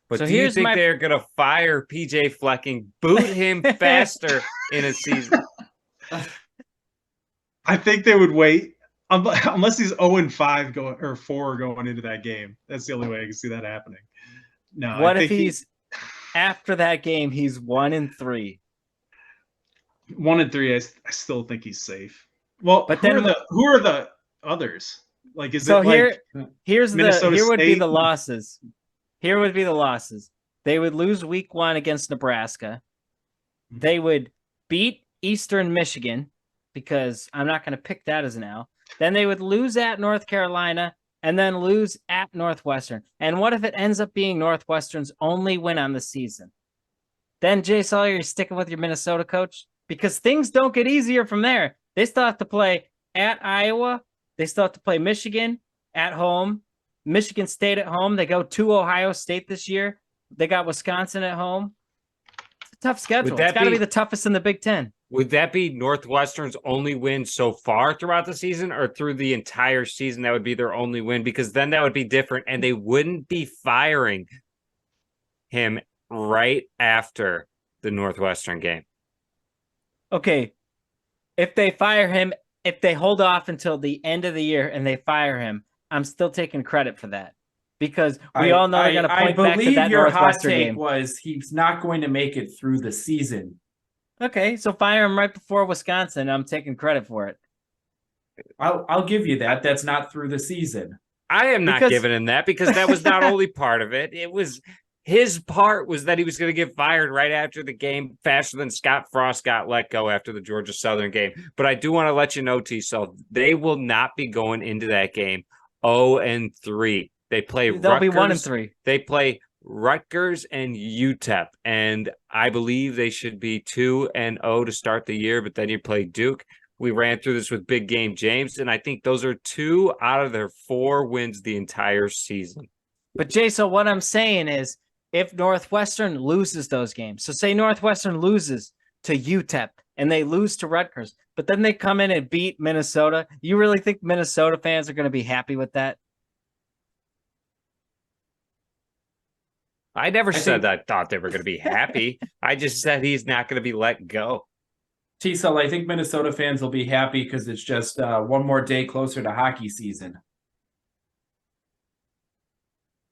But So do you here's think my- they're going to fire PJ Flecking, boot him faster in a season? I think they would wait unless he's 0-5 going or 4 going into that game. That's the only way I can see that happening. No, What I if think he's after that game, he's 1-3? 1-3. I still think he's safe. Well, But who are the others? Like, is So it like here's Minnesota here would be State? the losses. Here would be the losses. They would lose week 1 against Nebraska. They would beat Eastern Michigan because I'm not going to pick that as an L. Then they would lose at North Carolina and then lose at Northwestern. And what if it ends up being Northwestern's only win on the season? Then JSul, you're sticking with your Minnesota coach because things don't get easier from there. They still have to play at Iowa. They still have to play Michigan at home, Michigan State at home. They go to Ohio State this year. They got Wisconsin at home. It's a tough schedule. It's got to be the toughest in the Big Ten. Would that be Northwestern's only win so far throughout the season, or through the entire season that would be their only win? Because then that would be different, and they wouldn't be firing him right after the Northwestern game. Okay, if they fire him, if they hold off until the end of the year and they fire him, I'm still taking credit for that because we all know they're going to point back to that your Northwestern hot take game. was he's not going to make it through the season. Okay, so fire him right before Wisconsin. I'm taking credit for it. I'll give you that. That's not through the season. I am not Because- giving him that because that was not only part of it. It was his part was that he was going to get fired right after the game, faster than Scott Frost got let go after the Georgia Southern game. But I do want to let you know, JSul, they will not be going into that game 0-3. They play They'll be Rutgers. 1-3. They play Rutgers and UTEP, and I believe they should be 2-0 to start the year. But then you play Duke. We ran through this with Big Game James, and I think those are 2 out of their 4 wins the entire season. But JSul, what I'm saying is, if Northwestern loses those games, so say Northwestern loses to UTEP and they lose to Rutgers, but then they come in and beat Minnesota, you really think Minnesota fans are going to be happy with that? I never said that I thought they were going to be happy. I just said he's not going to be let go. JSul, I think Minnesota fans will be happy because it's just one more day closer to hockey season.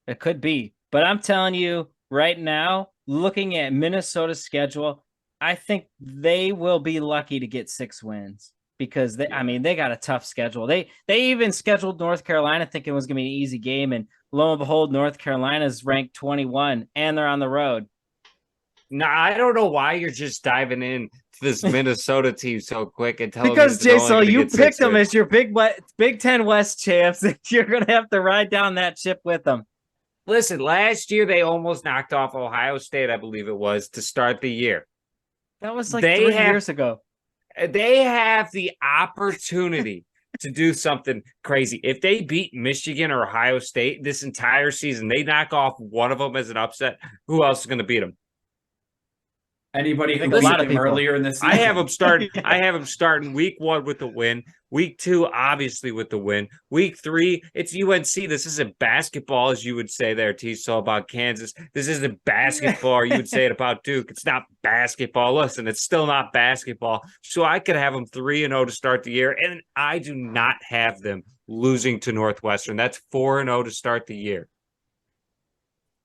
It could be. But I'm telling you right now, looking at Minnesota's schedule, I think they will be lucky to get 6 wins because they got a tough schedule. They even scheduled North Carolina thinking it was going to be an easy game, and lo and behold, North Carolina's ranked 21 and they're on the road. Now, I don't know why you're just diving in to this Minnesota team so quick and telling Because me that they're only JSul, gonna you get 6 picked them wins. as your Big Ten West champs. You're going to have to ride down that ship with them. Listen, last year they almost knocked off Ohio State, I believe it was, to start the year. That was like They 3 have- years ago. They have the opportunity to do something crazy. If they beat Michigan or Ohio State this entire season, they knock off one of them as an upset. Who else is going to beat them? Anybody who think a beat lot of them people. earlier in the season. I have them starting. I have them starting week 1 with the win. Week 2, obviously with the win. Week 3, it's UNC. This isn't basketball, as you would say there, JSul, about Kansas. This isn't basketball, or you would say it about Duke. It's not basketball. Listen, it's still not basketball. So I could have them 3-0 to start the year, and I do not have them losing to Northwestern. That's 4-0 to start the year.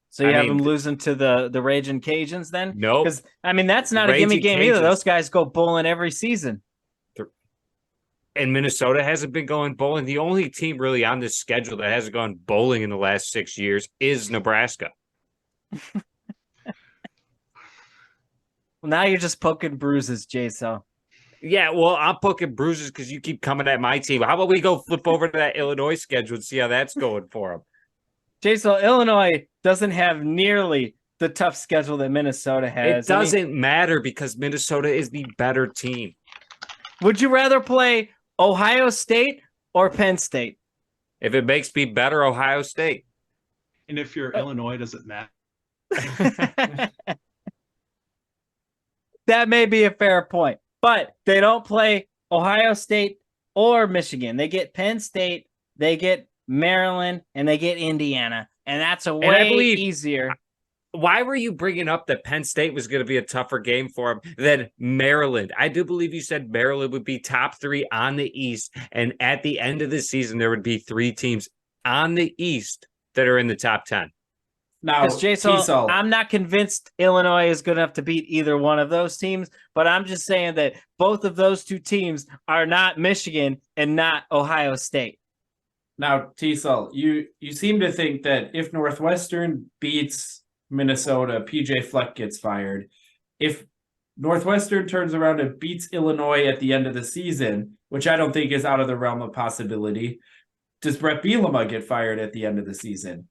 So you I have mean, them losing to the Raging Cajuns then? Nope. Because, that's not a Raging gimme game either. Cajuns. Those guys go bowling every season. And Minnesota hasn't been going bowling. The only team really on this schedule that hasn't gone bowling in the last 6 years is Nebraska. Well, now you're just poking bruises, JSul. Yeah, well, I'm poking bruises because you keep coming at my team. How about we go flip over to that Illinois schedule and see how that's going for them? JSul, Illinois doesn't have nearly the tough schedule that Minnesota has. It doesn't matter because Minnesota is the better team. Would you rather play Ohio State or Penn State? If it makes me better, Ohio State. And if you're Illinois, does it matter? That may be a fair point, but they don't play Ohio State or Michigan. They get Penn State, they get Maryland, and they get Indiana, and that's a way easier. Why were you bringing up that Penn State was going to be a tougher game for them than Maryland? I do believe you said Maryland would be top 3 on the East, and at the end of the season, there would be 3 teams on the East that are in the top 10. Now, JSul, I'm not convinced Illinois is good enough to beat either one of those teams, but I'm just saying that both of those 2 teams are not Michigan and not Ohio State. Now, JSul, you seem to think that if Northwestern beats Minnesota, PJ Fleck gets fired. If Northwestern turns around and beats Illinois at the end of the season, which I don't think is out of the realm of possibility, does Brett Bielema get fired at the end of the season?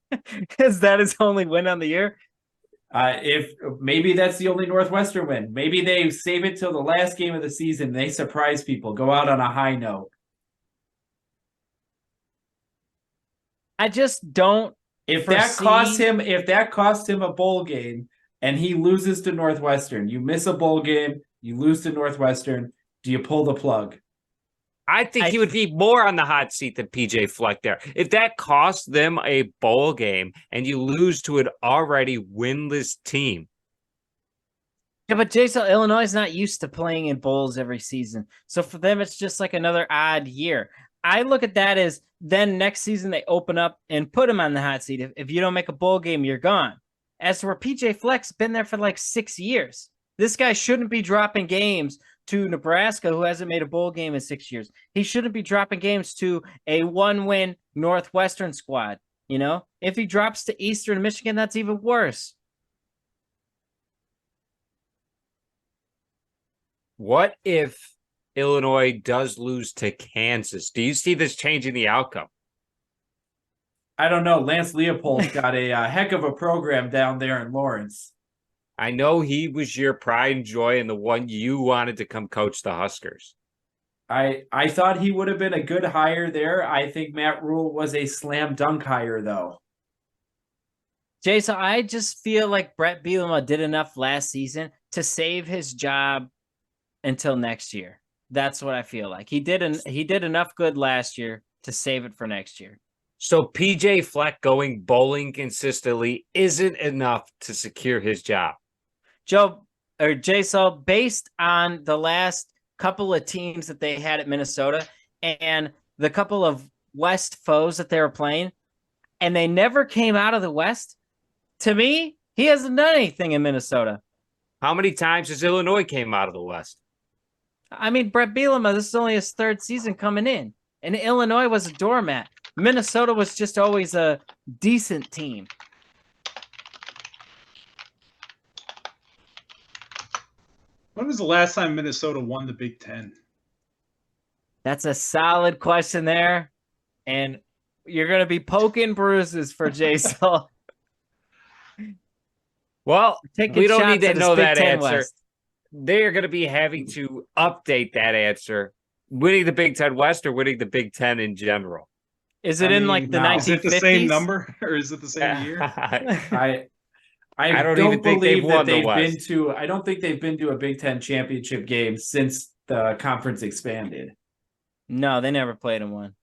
Is that his only win on the year? If maybe that's the only Northwestern win. Maybe they save it till the last game of the season. They surprise people, go out on a high note. I just don't. If that costs him a bowl game and he loses to Northwestern, you miss a bowl game, you lose to Northwestern, do you pull the plug? I think he would be more on the hot seat than PJ Fleck there. If that costs them a bowl game and you lose to an already winless team. Yeah, but JSul, Illinois is not used to playing in bowls every season. So for them, it's just like another odd year. I look at that as then next season they open up and put him on the hot seat. If you don't make a bowl game, you're gone. As for PJ Fleck's been there for like 6 years. This guy shouldn't be dropping games to Nebraska, who hasn't made a bowl game in 6 years. He shouldn't be dropping games to a 1-win Northwestern squad. You know, if he drops to Eastern Michigan, that's even worse. What if Illinois does lose to Kansas? Do you see this changing the outcome? I don't know. Lance Leopold's got a heck of a program down there in Lawrence. I know he was your pride and joy and the one you wanted to come coach the Huskers. I thought he would have been a good hire there. I think Matt Rule was a slam dunk hire, though. JSul, I just feel like Brett Bielema did enough last season to save his job until next year. That's what I feel like. He did enough good last year to save it for next year. So PJ Fleck going bowling consistently isn't enough to secure his job. JSul, based on the last couple of teams that they had at Minnesota and the couple of West foes that they were playing, and they never came out of the West, to me, he hasn't done anything in Minnesota. How many times has Illinois came out of the West? I mean, Brett Bielema, this is only his 3rd season coming in, and Illinois was a doormat. Minnesota was just always a decent team. When was the last time Minnesota won the Big Ten? That's a solid question there, and you're going to be poking bruises for JSul. Well, we don't need to know that answer. West. They're going to be having to update that anscer. Winning the Big Ten West or winning the Big Ten in general? Is it in like the 1950s? Is it the same number or is it the same year? I don't even think they've won the West. I don't think they've been to a Big Ten championship game since the conference expanded. No, they never played in one.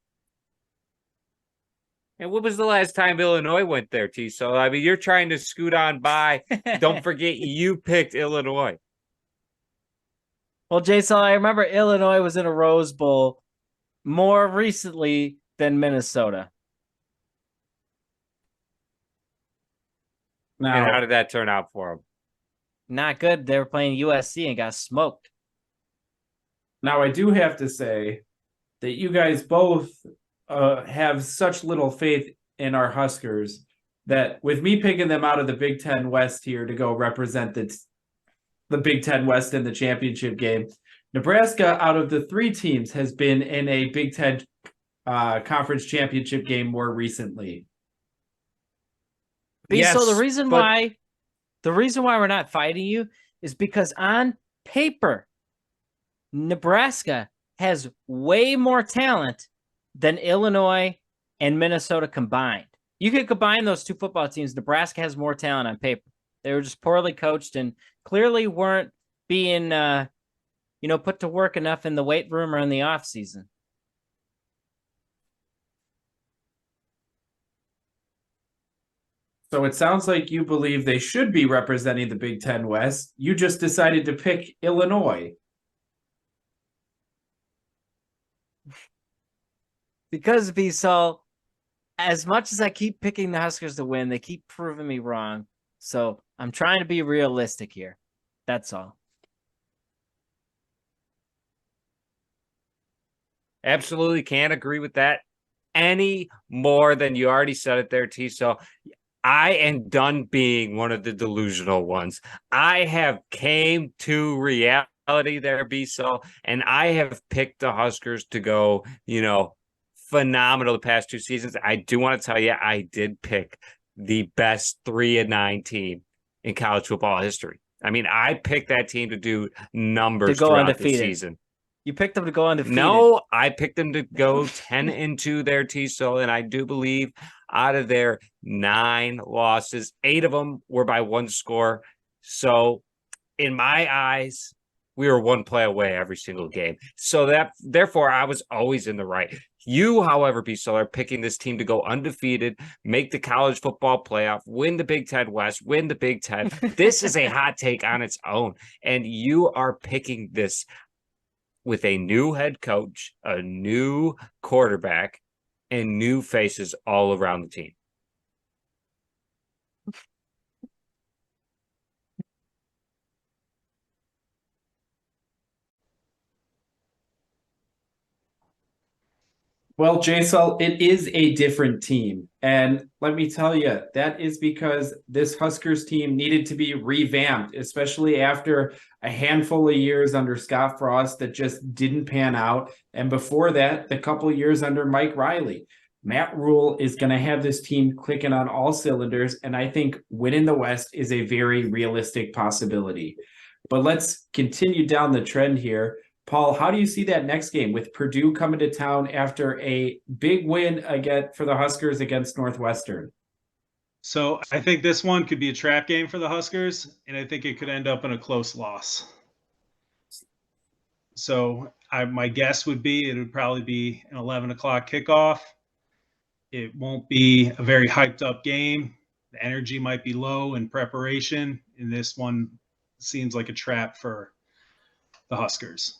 And when was the last time Illinois went there, JSul? I mean, you're trying to scoot on by. Don't forget you picked Illinois. Well, JSul, I remember Illinois was in a Rose Bowl more recently than Minnesota. Now, and how did that turn out for them? Not good. They were playing USC and got smoked. Now, I do have to say that you guys both have such little faith in our Huskers that with me picking them out of the Big Ten West here to go represent the Big Ten West in the championship game, Nebraska, out of the three teams, has been in a Big Ten conference championship game more recently. So the but reason why we're not fighting you is because on paper, Nebraska has way more talent than Illinois and Minnesota combined. You could combine those two football teams. Nebraska has more talent on paper. They were just poorly coached and clearly weren't being, put to work enough in the weight room or in the off season. So it sounds like you believe they should be representing the Big Ten West. You just decided to pick Illinois. Because JSul, as much as I keep picking the Huskers to win, they keep proving me wrong. So I'm trying to be realistic here. That's all. absolutely can't agree with that any more than you already said it there, T. So I am done being one of the delusional ones. I have came to reality there, JSul, and I have picked the Huskers to go, phenomenal the past two seasons. I do want to tell you, I did pick the best 3-9 team in college football history. I mean, I picked that team to do numbers To go throughout undefeated. the season. You picked them to go undefeated. No, I picked them to go 10-2 there, JSul, and I do believe out of their 9 losses, 8 of them were by 1 score. So in my eyes, we were 1 play away every single game. So therefore I was always in the right. You, however, JSul, are picking this team to go undefeated, make the college football playoff, win the Big Ten West, win the Big Ten. This is a hot take on its own. And you are picking this with a new head coach, a new quarterback, and new faces all around the team. Well, JSul, it is a different team. And let me tell you, that is because this Huskers team needed to be revamped, especially after a handful of years under Scott Frost that just didn't pan out. And before that, the couple of years under Mike Riley. Matt Rule is going to have this team clicking on all cylinders. And I think winning the West is a very realistic possibility. But let's continue down the trend here. Paul, how do you see that next game with Purdue coming to town after a big win again for the Huskers against Northwestern? So I think this one could be a trap game for the Huskers, and I think it could end up in a close loss. So my guess would be it would probably be an 11 o'clock kickoff. It won't be a very hyped up game. The energy might be low in preparation, and this one seems like a trap for the Huskers.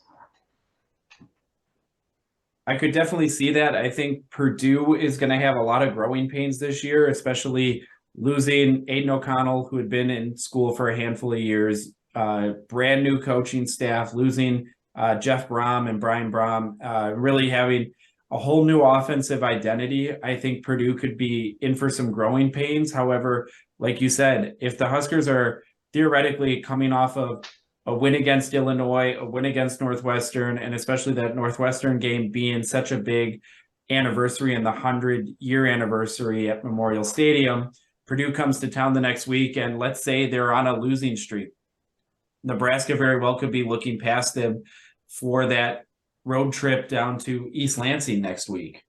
I could definitely see that. I think Purdue is going to have a lot of growing pains this year, especially losing Aiden O'Connell, who had been in school for a handful of years, brand new coaching staff, losing Jeff Brom and Brian Brom, really having a whole new offensive identity. I think Purdue could be in for some growing pains. However, like you said, if the Huskers are theoretically coming off of a win against Illinois, a win against Northwestern, and especially that Northwestern game being such a big anniversary and the 100-year anniversary at Memorial Stadium, Purdue comes to town the next week, and let's say they're on a losing streak. Nebraska very well could be looking past them for that road trip down to East Lansing next week.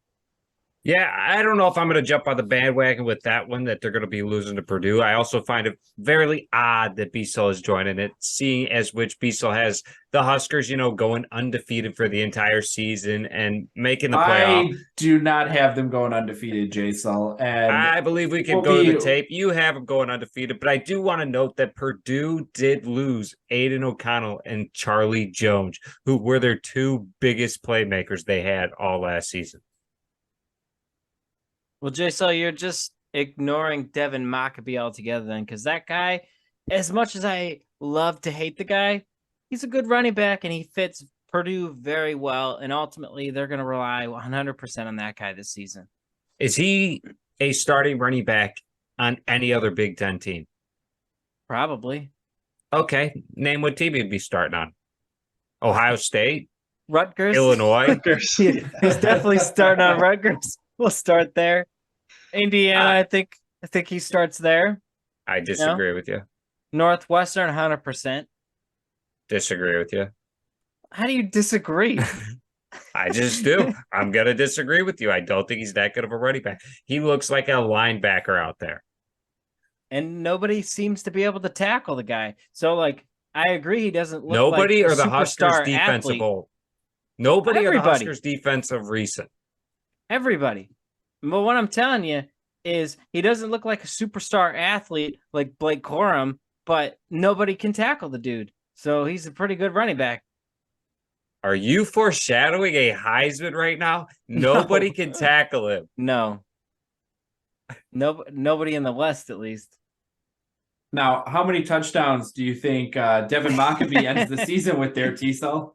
Yeah, I don't know if I'm going to jump on the bandwagon with that one, that they're going to be losing to Purdue. I also find it very odd that JSul is joining it, seeing as which JSul has the Huskers, going undefeated for the entire season and making the playoff. I do not have them going undefeated, JSul. And I believe we can go to the tape. You have them going undefeated, but I do want to note that Purdue did lose Aiden O'Connell and Charlie Jones, who were their 2 biggest playmakers they had all last season. Well, JSul, you're just ignoring Devin Maccabee altogether then, because that guy, as much as I love to hate the guy, he's a good running back and he fits Purdue very well. And ultimately, they're going to rely 100% on that guy this season. Is he a starting running back on any other Big Ten team? Probably. Okay. Name what team he'd be starting on. Ohio State, Rutgers. Illinois. Rutgers. He's definitely starting on Rutgers. We'll start there. Indiana, I think he starts there. I disagree with you. Northwestern, 100%. Disagree with you. How do you disagree? I just do. I'm going to disagree with you. I don't think he's that good of a running back. He looks like a linebacker out there. And nobody seems to be able to tackle the guy. So, like, I agree he doesn't look Nobody like or the a Huskers superstar defensive athlete. old. Nobody or the Everybody. Huskers defensive recent. Everybody. But what I'm telling you is he doesn't look like a superstar athlete like Blake Corum, but nobody can tackle the dude. So he's a pretty good running back. Are you foreshadowing a Heisman right now? Nobody can tackle him. No, nobody in the West, at least. Now, how many touchdowns do you think Devin Mockabee ends the season with there, JSul?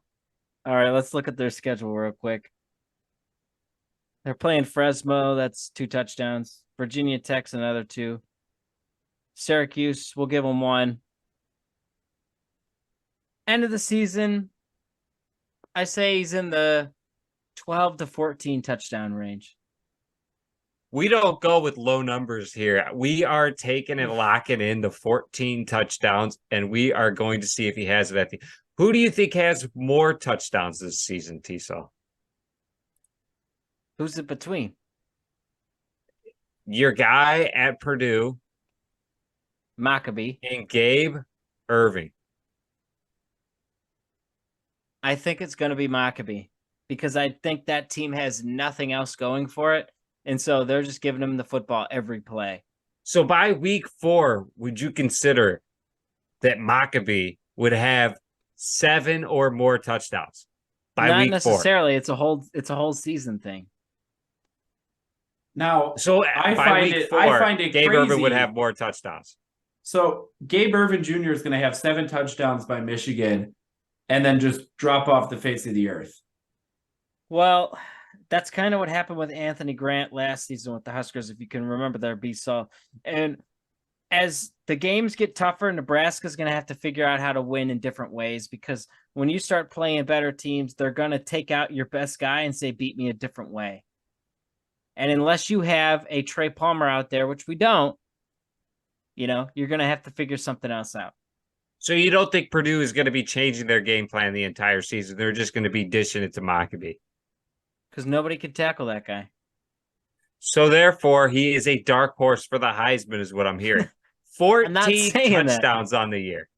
All right, let's look at their schedule real quick. They're playing Fresno. That's 2 touchdowns. Virginia Tech's another 2. Syracuse, we'll give them 1. End of the season, I say he's in the 12 to 14 touchdown range. We don't go with low numbers here. We are taking and locking in the 14 touchdowns, and we are going to see if he has it at the. Who do you think has more touchdowns this season, JSul? Who's it between? Your guy at Purdue Mockabee. and Gabe Irving. I think it's going to be Mockabee because I think that team has nothing else going for it. And so they're just giving him the football every play. So by week 4, would you consider that Mockabee would have 7 or more touchdowns? By Not week 4. necessarily. It's a whole season thing. Now, So I by find week it 4, I find it Gabe crazy. Irvin would have more touchdowns. So Gabe Irvin Jr. is going to have 7 touchdowns by Michigan and then just drop off the face of the earth. Well, that's kind of what happened with Anthony Grant last season with the Huskers, if you can remember their JSul. And as the games get tougher, Nebraska's going to have to figure out how to win in different ways because when you start playing better teams, they're going to take out your best guy and say, beat me a different way. And unless you have a Trey Palmer out there, which we don't, you're going to have to figure something else out. So you don't think Purdue is going to be changing their game plan the entire season? They're just going to be dishing it to Mockabee. Because nobody can tackle that guy. So therefore, he is a dark horse for the Heisman is what I'm hearing. 14 touchdowns on the year.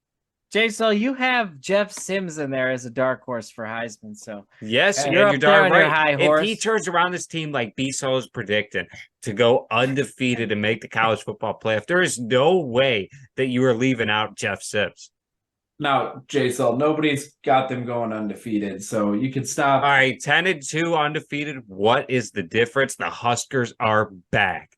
JSul, you have Jeff Sims in there as a dark horse for Heisman. So yes, you're and up you're there darn on your right. high horse. If he turns around this team like JSul is predicting to go undefeated and make the college football playoff, there is no way that you are leaving out Jeff Sims. Now, JSul, nobody's got them going undefeated, so you can stop. All right, 10-2 undefeated. What is the difference? The Huskers are back.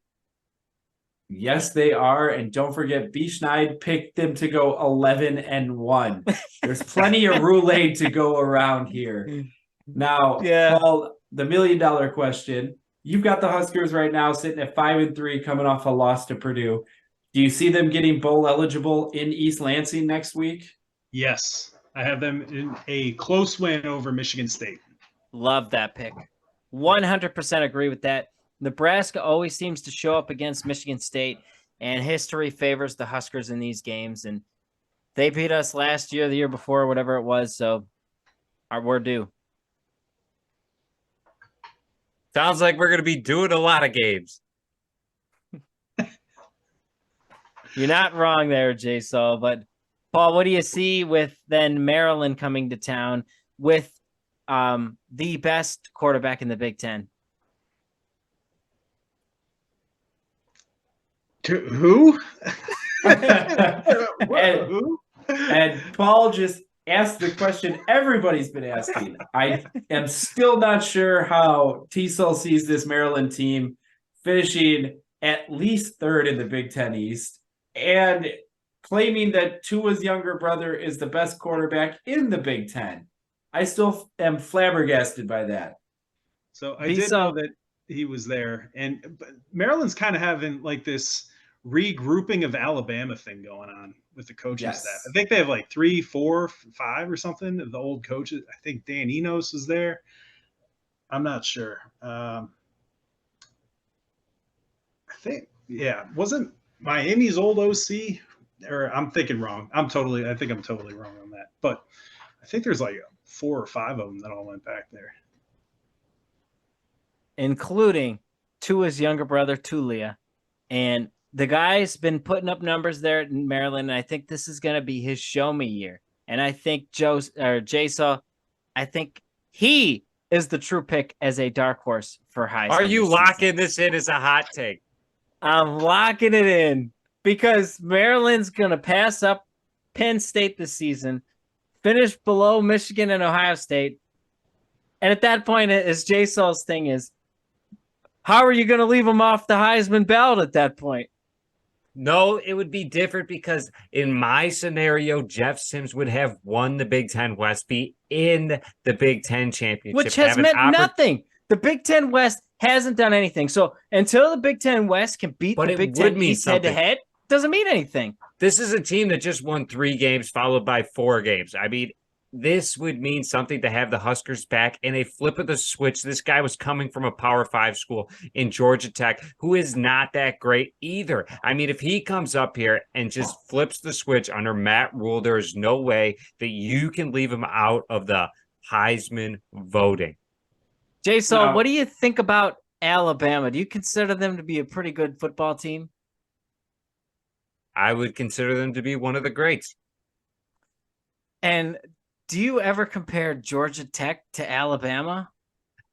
Yes, they are. And don't forget, B. Schneid picked them to go 11-1. There's plenty of roulette to go around here. Now, Paul, the $1 million question. You've got the Huskers right now sitting at 5-3 coming off a loss to Purdue. Do you see them getting bowl eligible in East Lansing next week? Yes, I have them in a close win over Michigan State. Love that pick. 100% agree with that. Nebraska always seems to show up against Michigan State, and history favors the Huskers in these games. And they beat us last year, the year before, whatever it was. So we're due. Sounds like we're going to be doing a lot of games. You're not wrong there, JSul. But Paul, what do you see with then Maryland coming to town with the best quarterback in the Big Ten? Who? And Paul just asked the question everybody's been asking. I am still not sure how JSul sees this Maryland team finishing at least 3rd in the Big Ten East and claiming that Tua's younger brother is the best quarterback in the Big Ten. I still am flabbergasted by that. So I did know that he was there, and Maryland's kind of having like this regrouping of Alabama thing going on. with the coaching Yes. staff. I think they have like 3, 4, 5 or something of the old coaches. I think Dan Enos was there. I'm not sure. I think, yeah, wasn't Miami's old OC? Or I'm thinking wrong. I think I'm totally wrong on that. But I think there's like 4 or 5 of them that all went back there. Including Tua's younger brother, Tulia. And the guy's been putting up numbers there in Maryland. And I think this is going to be his show me year. And I think JSul, I think he is the true pick as a dark horse for Heisman. Are you this locking season. this in as a hot take? I'm locking it in because Maryland's going to pass up Penn State this season, finish below Michigan and Ohio State. And at that point, as JSul's thing is, how are you going to leave them off the Heisman ballot at that point? No, it would be different because in my scenario, Jeff Sims would have won the Big Ten West, be in the Big Ten championship, Which has meant nothing. The Big Ten West hasn't done anything. So until the Big Ten West can beat the Big Ten East head-to-head, doesn't mean anything. This is a team that just won 3 games followed by 4 games. I mean, this would mean something to have the Huskers back in a flip of the switch. This guy was coming from a Power 5 school in Georgia Tech, who is not that great either. I mean, if he comes up here and just flips the switch under Matt Rule, there is no way that you can leave him out of the Heisman voting. JSul, what do you think about Alabama? Do you consider them to be a pretty good football team? I would consider them to be one of the greats. And do you ever compare Georgia Tech to Alabama?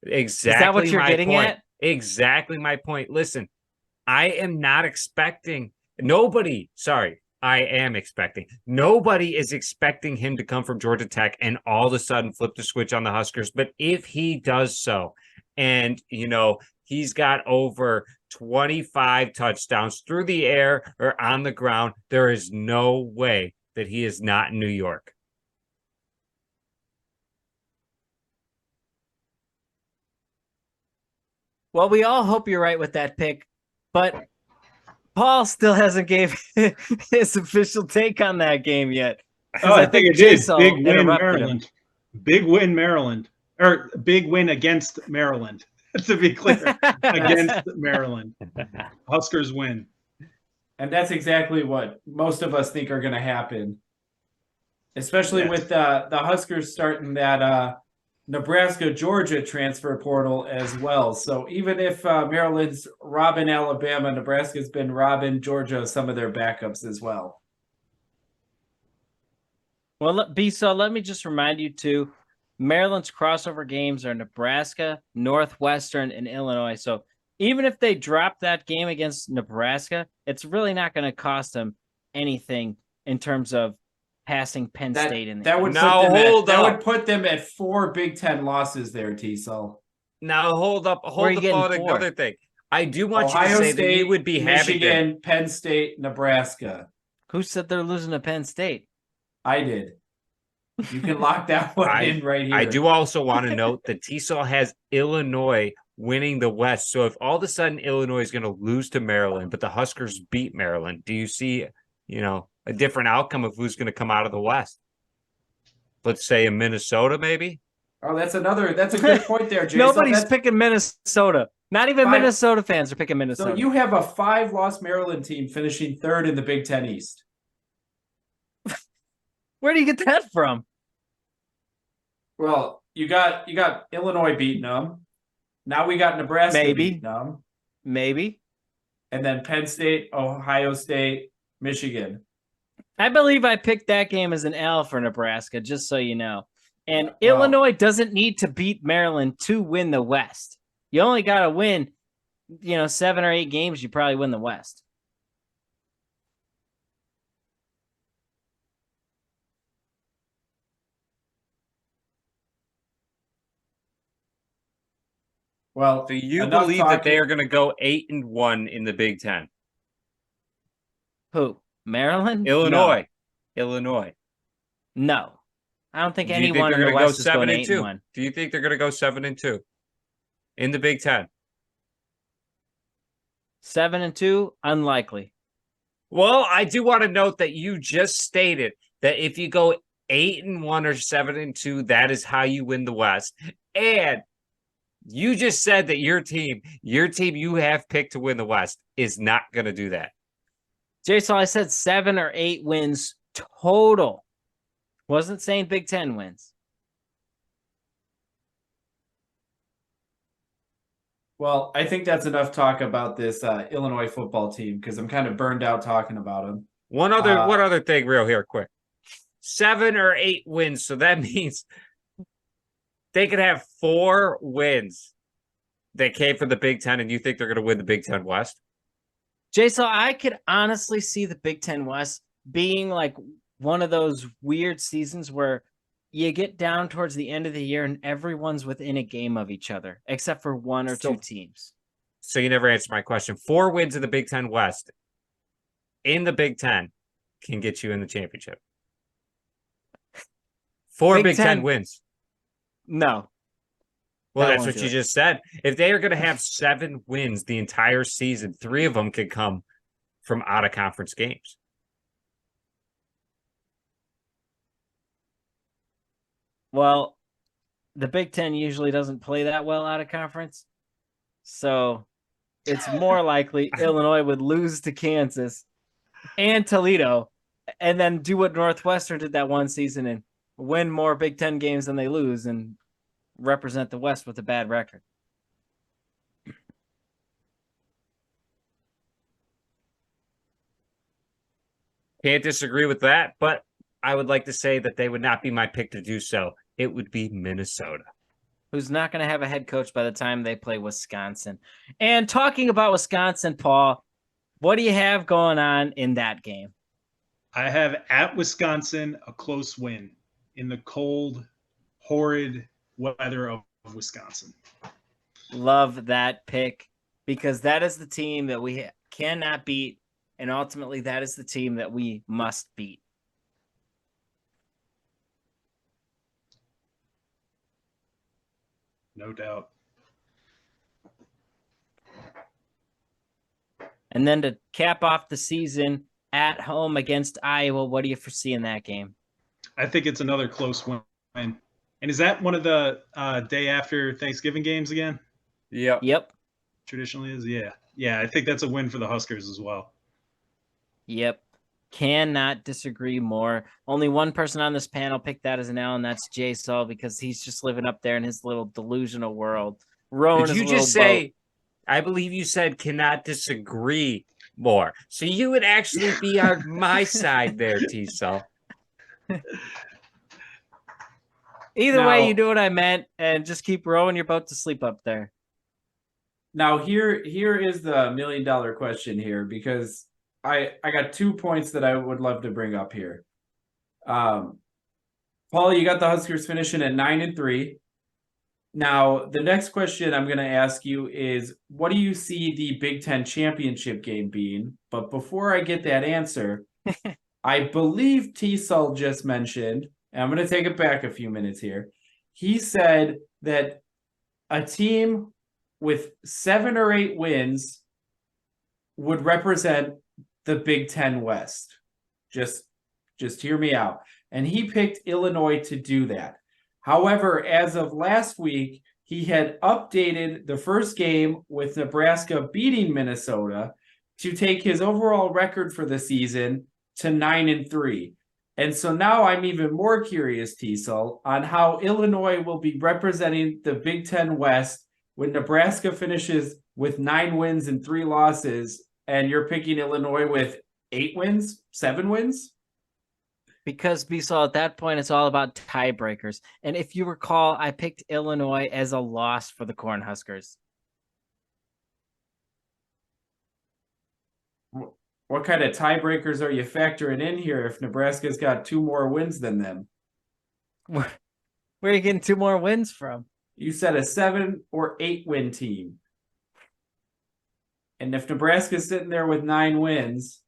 Exactly. Is that what you're getting at? Exactly my point. Listen, I am not expecting nobody is expecting him to come from Georgia Tech and all of a sudden flip the switch on the Huskers. But if he does so, and, he's got over 25 touchdowns through the air or on the ground, there is no way that he is not in New York. Well, we all hope you're right with that pick, but Paul still hasn't gave his official take on that game yet. Oh, I think it did. Big win, Maryland. Big win, Maryland. Or big win against Maryland, to be clear. Against Maryland. Huskers win. And that's exactly what most of us think are going to happen, especially with the Huskers starting that Nebraska-Georgia transfer portal as well. So even if Maryland's robbing Alabama, Nebraska's been robbing Georgia some of their backups as well. Well, B-So, let me just remind you too, Maryland's crossover games are Nebraska, Northwestern, and Illinois. So even if they drop that game against Nebraska, it's really not going to cost them anything in terms of passing Penn State in there. That would put them at 4 Big Ten losses there, T-Cell. Now hold up another thing. I do want Ohio you to say State, that you would be Michigan, Penn State, Nebraska. Who said they're losing to Penn State? I did. You can lock that one in right here. I do also want to note that T-Cell has Illinois winning the West. So if all of a sudden Illinois is going to lose to Maryland, but the Huskers beat Maryland, do you see, a different outcome of who's going to come out of the West? Let's say in Minnesota, maybe. Oh, that's a good point there, Jason. Nobody's picking Minnesota. Not even Minnesota fans are picking Minnesota. So you have a 5-loss Maryland team finishing 3rd in the Big Ten East. Where do you get that from? Well, you got Illinois beating them. Now we got Nebraska beating them. Maybe. And then Penn State, Ohio State, Michigan. I believe I picked that game as an L for Nebraska, just so you know. And Illinois doesn't need to beat Maryland to win the West. You only got to win, 7 or 8 games, you probably win the West. Well, do you believe that they are going to go 8-1 in the Big Ten? Who? Maryland? Illinois. No. Illinois. No. I don't think anyone in the West is going 8-1. Do you think they're going to go 7-2 in the Big Ten? 7-2? Unlikely. Well, I do want to note that you just stated that if you go 8-1 or 7-2, that is how you win the West. And you just said that your team you have picked to win the West is not going to do that. JSul, I said 7 or 8 wins total. Wasn't saying Big Ten wins. Well, I think that's enough talk about this Illinois football team because I'm kind of burned out talking about them. One other thing real here quick. 7 or 8 wins, so that means they could have 4 wins that came from the Big Ten, and you think they're going to win the Big Ten West? JSul, I could honestly see the Big Ten West being like one of those weird seasons where you get down towards the end of the year and everyone's within a game of each other, except for one or two teams. So you never answered my question. 4 wins in the Big Ten West in the Big Ten can get you in the championship. 4 Big Ten wins. No. Well, that's what you just said. If they are going to have 7 wins the entire season, 3 of them could come from out-of-conference games. Well, the Big Ten usually doesn't play that well out of conference. So it's more likely Illinois would lose to Kansas and Toledo and then do what Northwestern did that one season and win more Big Ten games than they lose and represent the West with a bad record. Can't disagree with that, but I would like to say that they would not be my pick to do so. It would be Minnesota. Who's not going to have a head coach by the time they play Wisconsin. And talking about Wisconsin, Paul, what do you have going on in that game? I have at Wisconsin a close win in the cold, horrid weather of Wisconsin. Love that pick because that is the team that we cannot beat. And ultimately, that is the team that we must beat. No doubt. And then to cap off the season at home against Iowa, what do you foresee in that game? I think it's another close win. And is that one of the day after Thanksgiving games again? Yep. Traditionally is, yeah. Yeah, I think that's a win for the Huskers as well. Yep. Cannot disagree more. Only one person on this panel picked that as an L, and that's JSul because he's just living up there in his little delusional world. Did you just say, I believe you said cannot disagree more. So you would actually be on my side there, T-Sol. Either way, you do what I meant, and just keep rowing your boat to sleep up there. Now, here is the $1 million question here, because I got 2 points that I would love to bring up here. Paul, you got the Huskers finishing at 9-3. Now, the next question I'm going to ask you is, what do you see the Big Ten championship game being? But before I get that answer, I believe T-Sol just mentioned, and I'm going to take it back a few minutes here. He said that a team with 7 or 8 wins would represent the Big Ten West. Just hear me out. And he picked Illinois to do that. However, as of last week, he had updated the first game with Nebraska beating Minnesota to take his overall record for the season to 9-3. And so now I'm even more curious, T-Sol, on how Illinois will be representing the Big Ten West when Nebraska finishes with 9 wins and 3 losses, and you're picking Illinois with 8 wins, 7 wins? Because BSol, at that point, it's all about tiebreakers. And if you recall, I picked Illinois as a loss for the Cornhuskers. What kind of tiebreakers are you factoring in here if Nebraska's got 2 more wins than them? Where are you getting 2 more wins from? You said a 7 or 8 win team. And if Nebraska's sitting there with 9 wins,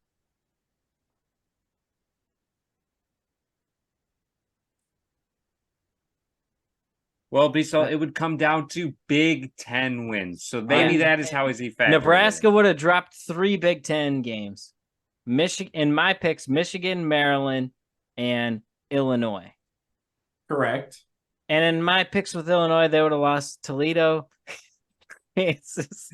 well, Bissell, it would come down to Big Ten wins. So maybe that is how is he factoring. Nebraska would have dropped 3 Big Ten games. Michigan in my picks, Michigan, Maryland, and Illinois. Correct. And in my picks with Illinois, they would have lost Toledo, Kansas,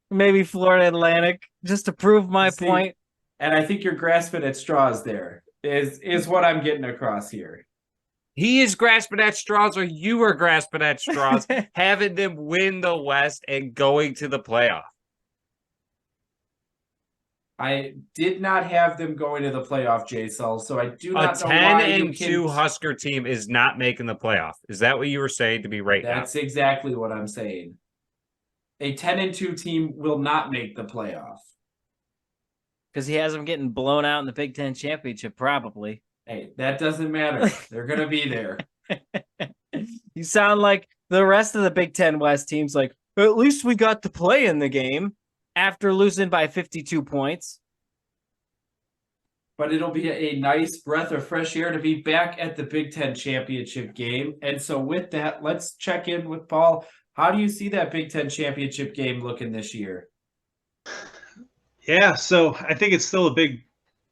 maybe Florida Atlantic, just to prove my See, point. And I think you're grasping at straws there, is what I'm getting across here. He is grasping at straws, or you are grasping at straws, having them win the West and going to the playoff. I did not have them going to the playoff, JSul, so I do A not know 10 why and you 2 can... Husker team is not making the playoff. Is that what you were saying to me right now? That's exactly what I'm saying. A 10 and 2 team will not make the playoff. Because he has them getting blown out in the Big Ten championship, probably. Hey, that doesn't matter. They're going to be there. You sound like the rest of the Big Ten West teams, like, at least we got to play in the game after losing by 52 points. But it'll be a nice breath of fresh air to be back at the Big Ten championship game. And so with that, let's check in with Paul. How do you see that Big Ten championship game looking this year? Yeah, so I think it's still a big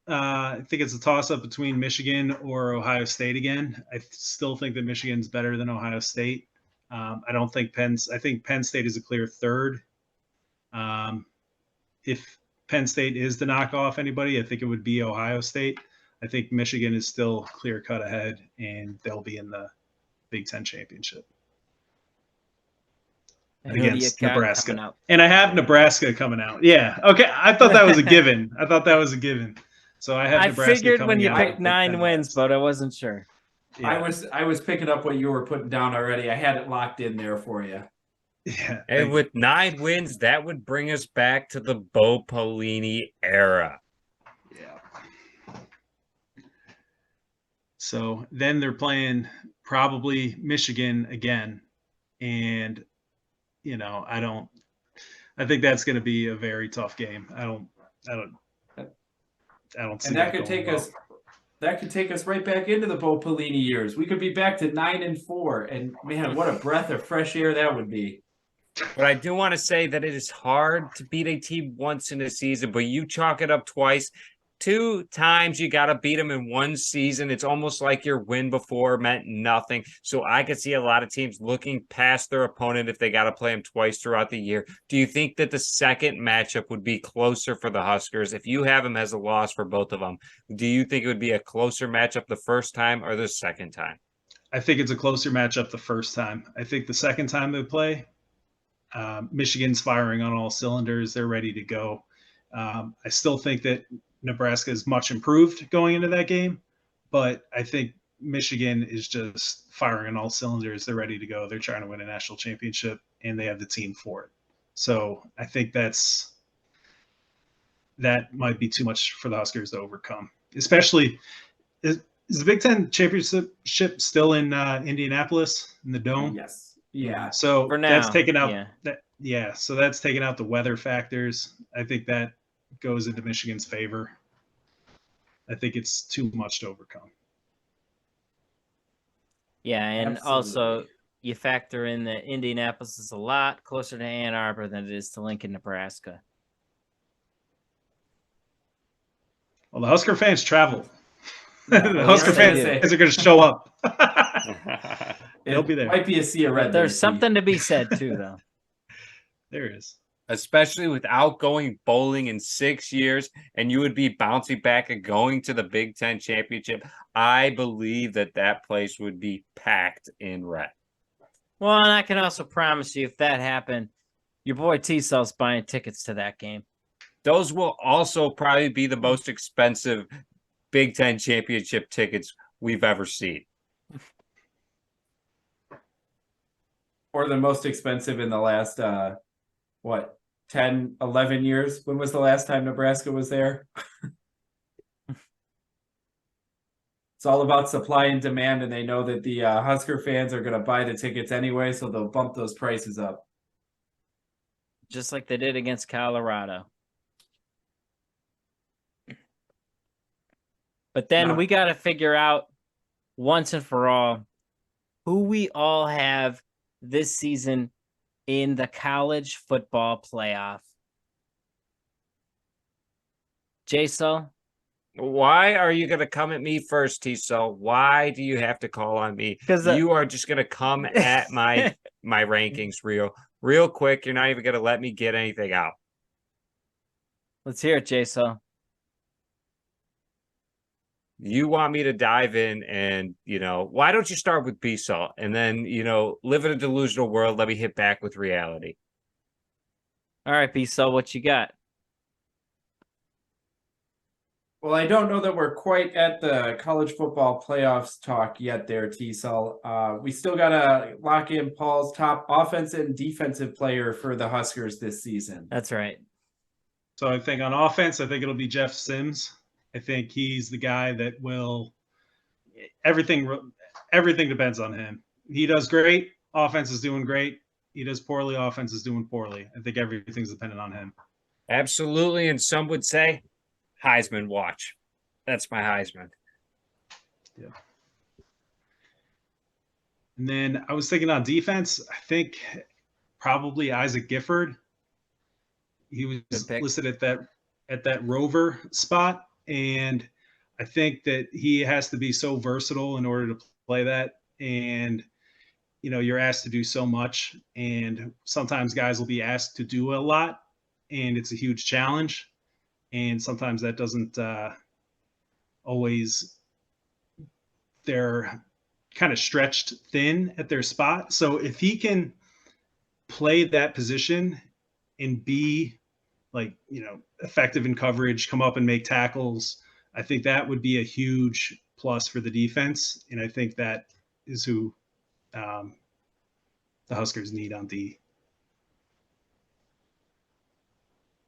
I think it's a toss-up between Michigan or Ohio State again. I still think that Michigan's better than Ohio State. I don't think I think Penn State is a clear third. If Penn State is to knock off anybody, I think it would be Ohio State. I think Michigan is still clear cut ahead, and they'll be in the Big Ten championship against Nebraska. And I have Nebraska coming out. Yeah. Okay. I thought that was a given. So I have Nebraska. I figured when you out picked 9 wins, but I wasn't sure. Yeah. I was picking up what you were putting down already. I had it locked in there for you. Yeah. And with 9 wins, that would bring us back to the Bo Pelini era. Yeah. So then they're playing probably Michigan again. And, you know, I think that's going to be a very tough game. I don't see and that could take us. That could take us right back into the Bo Pelini years. We could be back to 9-4, and man, what a breath of fresh air that would be. But I do want to say that it is hard to beat a team once in a season, but you chalk it up twice. 2 times you got to beat them in one season. It's almost like your win before meant nothing. So I could see a lot of teams looking past their opponent if they got to play them twice throughout the year. Do you think that the second matchup would be closer for the Huskers? If you have them as a loss for both of them, do you think it would be a closer matchup the first time or the second time? I think it's a closer matchup the first time. I think the second time they play, Michigan's firing on all cylinders. They're ready to go. I still think that Nebraska is much improved going into that game, but I think Michigan is just firing on all cylinders. They're ready to go. They're trying to win a national championship, and they have the team for it. So I think that might be too much for the Huskers to overcome. Especially, is the Big Ten championship still in Indianapolis in the Dome? Yes. Yeah. So For now, that's taken out. yeah. So that's taken out the weather factors. I think that goes into Michigan's favor. I think it's too much to overcome. Yeah, and Absolutely. also you factor in that Indianapolis is a lot closer to Ann Arbor than it is to Lincoln, Nebraska. Well, the Husker fans travel. Yeah, The Husker fans are going to show up. They'll be there. Might be a sea of red. There's something to be said, too, though. There is. Especially without going bowling in 6 years, and you would be bouncing back and going to the Big Ten championship. I believe that place would be packed in red. Well, and I can also promise you, if that happened, your boy T-Cell's buying tickets to that game. Those will also probably be the most expensive Big Ten championship tickets we've ever seen. Or the most expensive in the last, 10, 11 years? When was the last time Nebraska was there? It's all about supply and demand, and they know that the Husker fans are going to buy the tickets anyway, so they'll bump those prices up. Just like they did against Colorado. But then we got to figure out once and for all who we all have this season in the college football playoff. JSul? Why are you going to come at me first, Tiso? Why do you have to call on me? 'Cause, You are just going to come at my rankings real quick. You're not even going to let me get anything out. Let's hear it, JSul. You want me to dive in and, why don't you start with B-Salt and then, live in a delusional world. Let me hit back with reality. All right, B-Sul, what you got? Well, I don't know that we're quite at the college football playoffs talk yet there, T-Cell. We still got to lock in Paul's top offense and defensive player for the Huskers this season. That's right. So I think on offense, I think it'll be Jeff Sims. I think he's the guy that will everything depends on him. He does great. Offense is doing great. He does poorly. Offense is doing poorly. I think everything's dependent on him. Absolutely. And some would say Heisman watch. That's my Heisman. Yeah. And then I was thinking on defense, I think probably Isaac Gifford. He was listed at that rover spot. And I think that he has to be so versatile in order to play that. And, you're asked to do so much. And sometimes guys will be asked to do a lot. And it's a huge challenge. And sometimes that doesn't always, they're kind of stretched thin at their spot. So if he can play that position and be effective in coverage, come up and make tackles, I think that would be a huge plus for the defense. And I think that is who the Huskers need on D.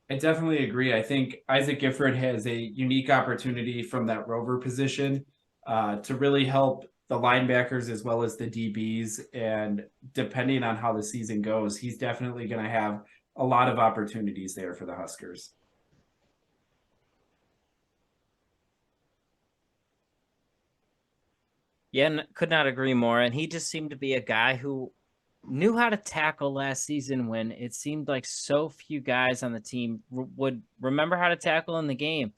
I definitely agree. I think Isaac Gifford has a unique opportunity from that rover position to really help the linebackers as well as the DBs. And depending on how the season goes, he's definitely going to have a lot of opportunities there for the Huskers. Yeah, could not agree more. And he just seemed to be a guy who knew how to tackle last season when it seemed like so few guys on the team would remember how to tackle in the game.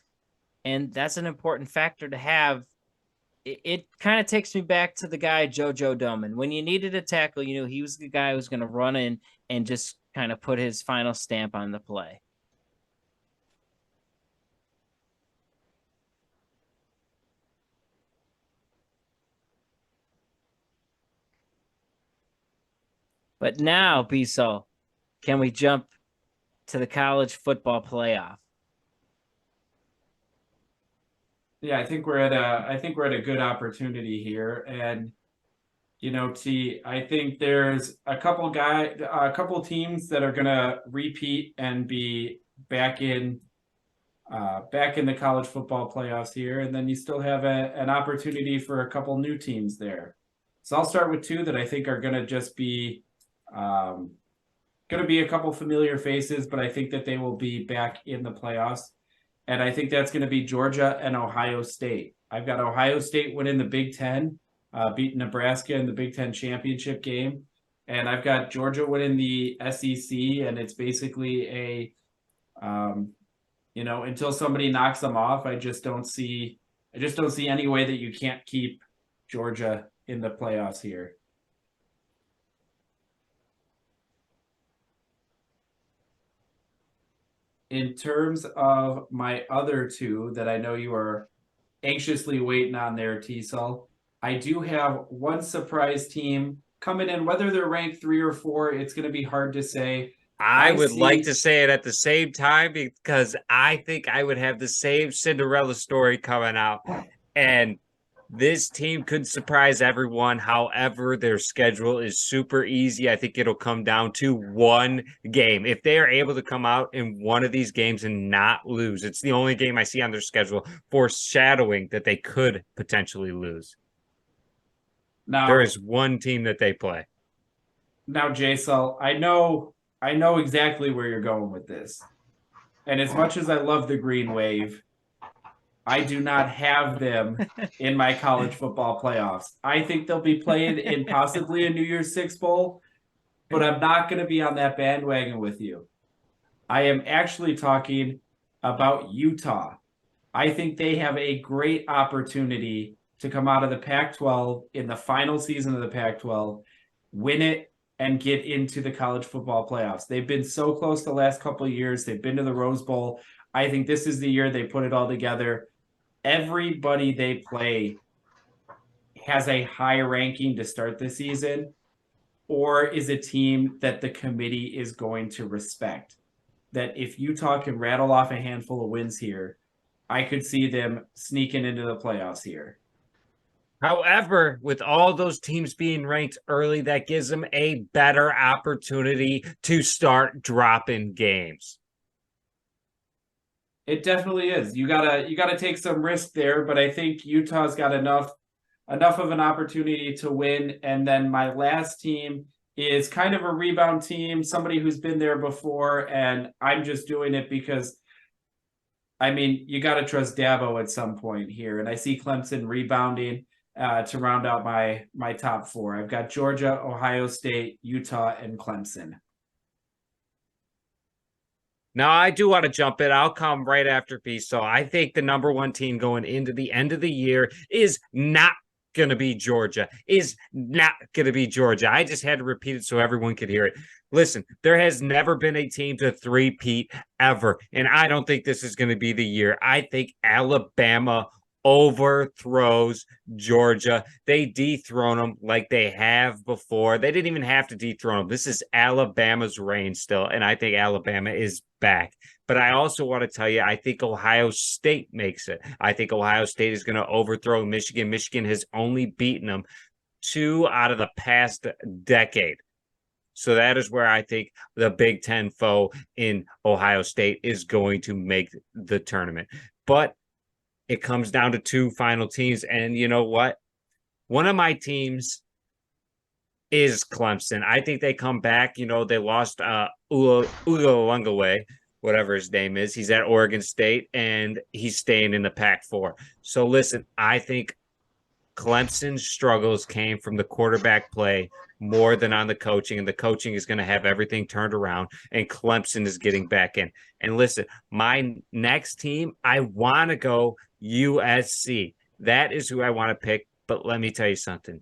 And that's an important factor to have. It kind of takes me back to the guy, JoJo Doman. When you needed a tackle, you knew he was the guy who was going to run in and just kind of put his final stamp on the play. But now, B-Sul, can we jump to the college football playoff? Yeah, I think we're at a good opportunity here. And T, I think there's a couple teams that are gonna repeat and be back in the college football playoffs here, and then you still have an opportunity for a couple new teams there. So I'll start with two that I think are gonna just be a couple familiar faces, but I think that they will be back in the playoffs. And I think that's going to be Georgia and Ohio State. I've got Ohio State winning the Big Ten, beating Nebraska in the Big Ten championship game. And I've got Georgia winning the SEC. And it's basically until somebody knocks them off, I just don't see any way that you can't keep Georgia in the playoffs here. In terms of my other two that I know you are anxiously waiting on there, T-Cell, I do have one surprise team coming in. Whether they're ranked 3 or 4, it's going to be hard to say. I would like to say it at the same time because I think I would have the same Cinderella story coming out. And this team could surprise everyone. However, their schedule is super easy. I think it'll come down to one game. If they are able to come out in one of these games and not lose, it's the only game I see on their schedule foreshadowing that they could potentially lose. Now, there is one team that they play. Now, JSul, I know exactly where you're going with this. And as much as I love the Green Wave, I do not have them in my college football playoffs. I think they'll be playing in possibly a New Year's Six Bowl, but I'm not going to be on that bandwagon with you. I am actually talking about Utah. I think they have a great opportunity to come out of the Pac-12 in the final season of the Pac-12, win it, and get into the college football playoffs. They've been so close the last couple of years. They've been to the Rose Bowl. I think this is the year they put it all together. Everybody they play has a high ranking to start the season, or is a team that the committee is going to respect. That if Utah can rattle off a handful of wins here, I could see them sneaking into the playoffs here. However, with all those teams being ranked early, that gives them a better opportunity to start dropping games. It definitely is. You gotta take some risk there, but I think Utah's got enough of an opportunity to win. And then my last team is kind of a rebound team, somebody who's been there before, and I'm just doing it because, I mean, you got to trust Dabo at some point here. And I see Clemson rebounding to round out my top four. I've got Georgia, Ohio State, Utah, and Clemson. Now, I do want to jump in. I'll come right after Peace. So I think the number one team going into the end of the year is not going to be Georgia. I just had to repeat it so everyone could hear it. Listen, there has never been a team to three-peat ever, and I don't think this is going to be the year. I think Alabama overthrows Georgia. They dethrone them like they have before. They didn't even have to dethrone them. This is Alabama's reign still, and I think Alabama is back. But I also want to tell you, I think Ohio State makes it. I think Ohio State is going to overthrow Michigan. Michigan has only beaten them 2 out of the past decade. So that is where I think the Big Ten foe in Ohio State is going to make the tournament. But it comes down to 2 final teams. And you know what? One of my teams is Clemson. I think they come back. You know, they lost Ugo Lungaway, whatever his name is. He's at Oregon State, and he's staying in the Pac-4. So listen, I think Clemson's struggles came from the quarterback play more than on the coaching, and the coaching is going to have everything turned around, and Clemson is getting back in. And listen, my next team, I want to go USC. That is who I want to pick, but let me tell you something.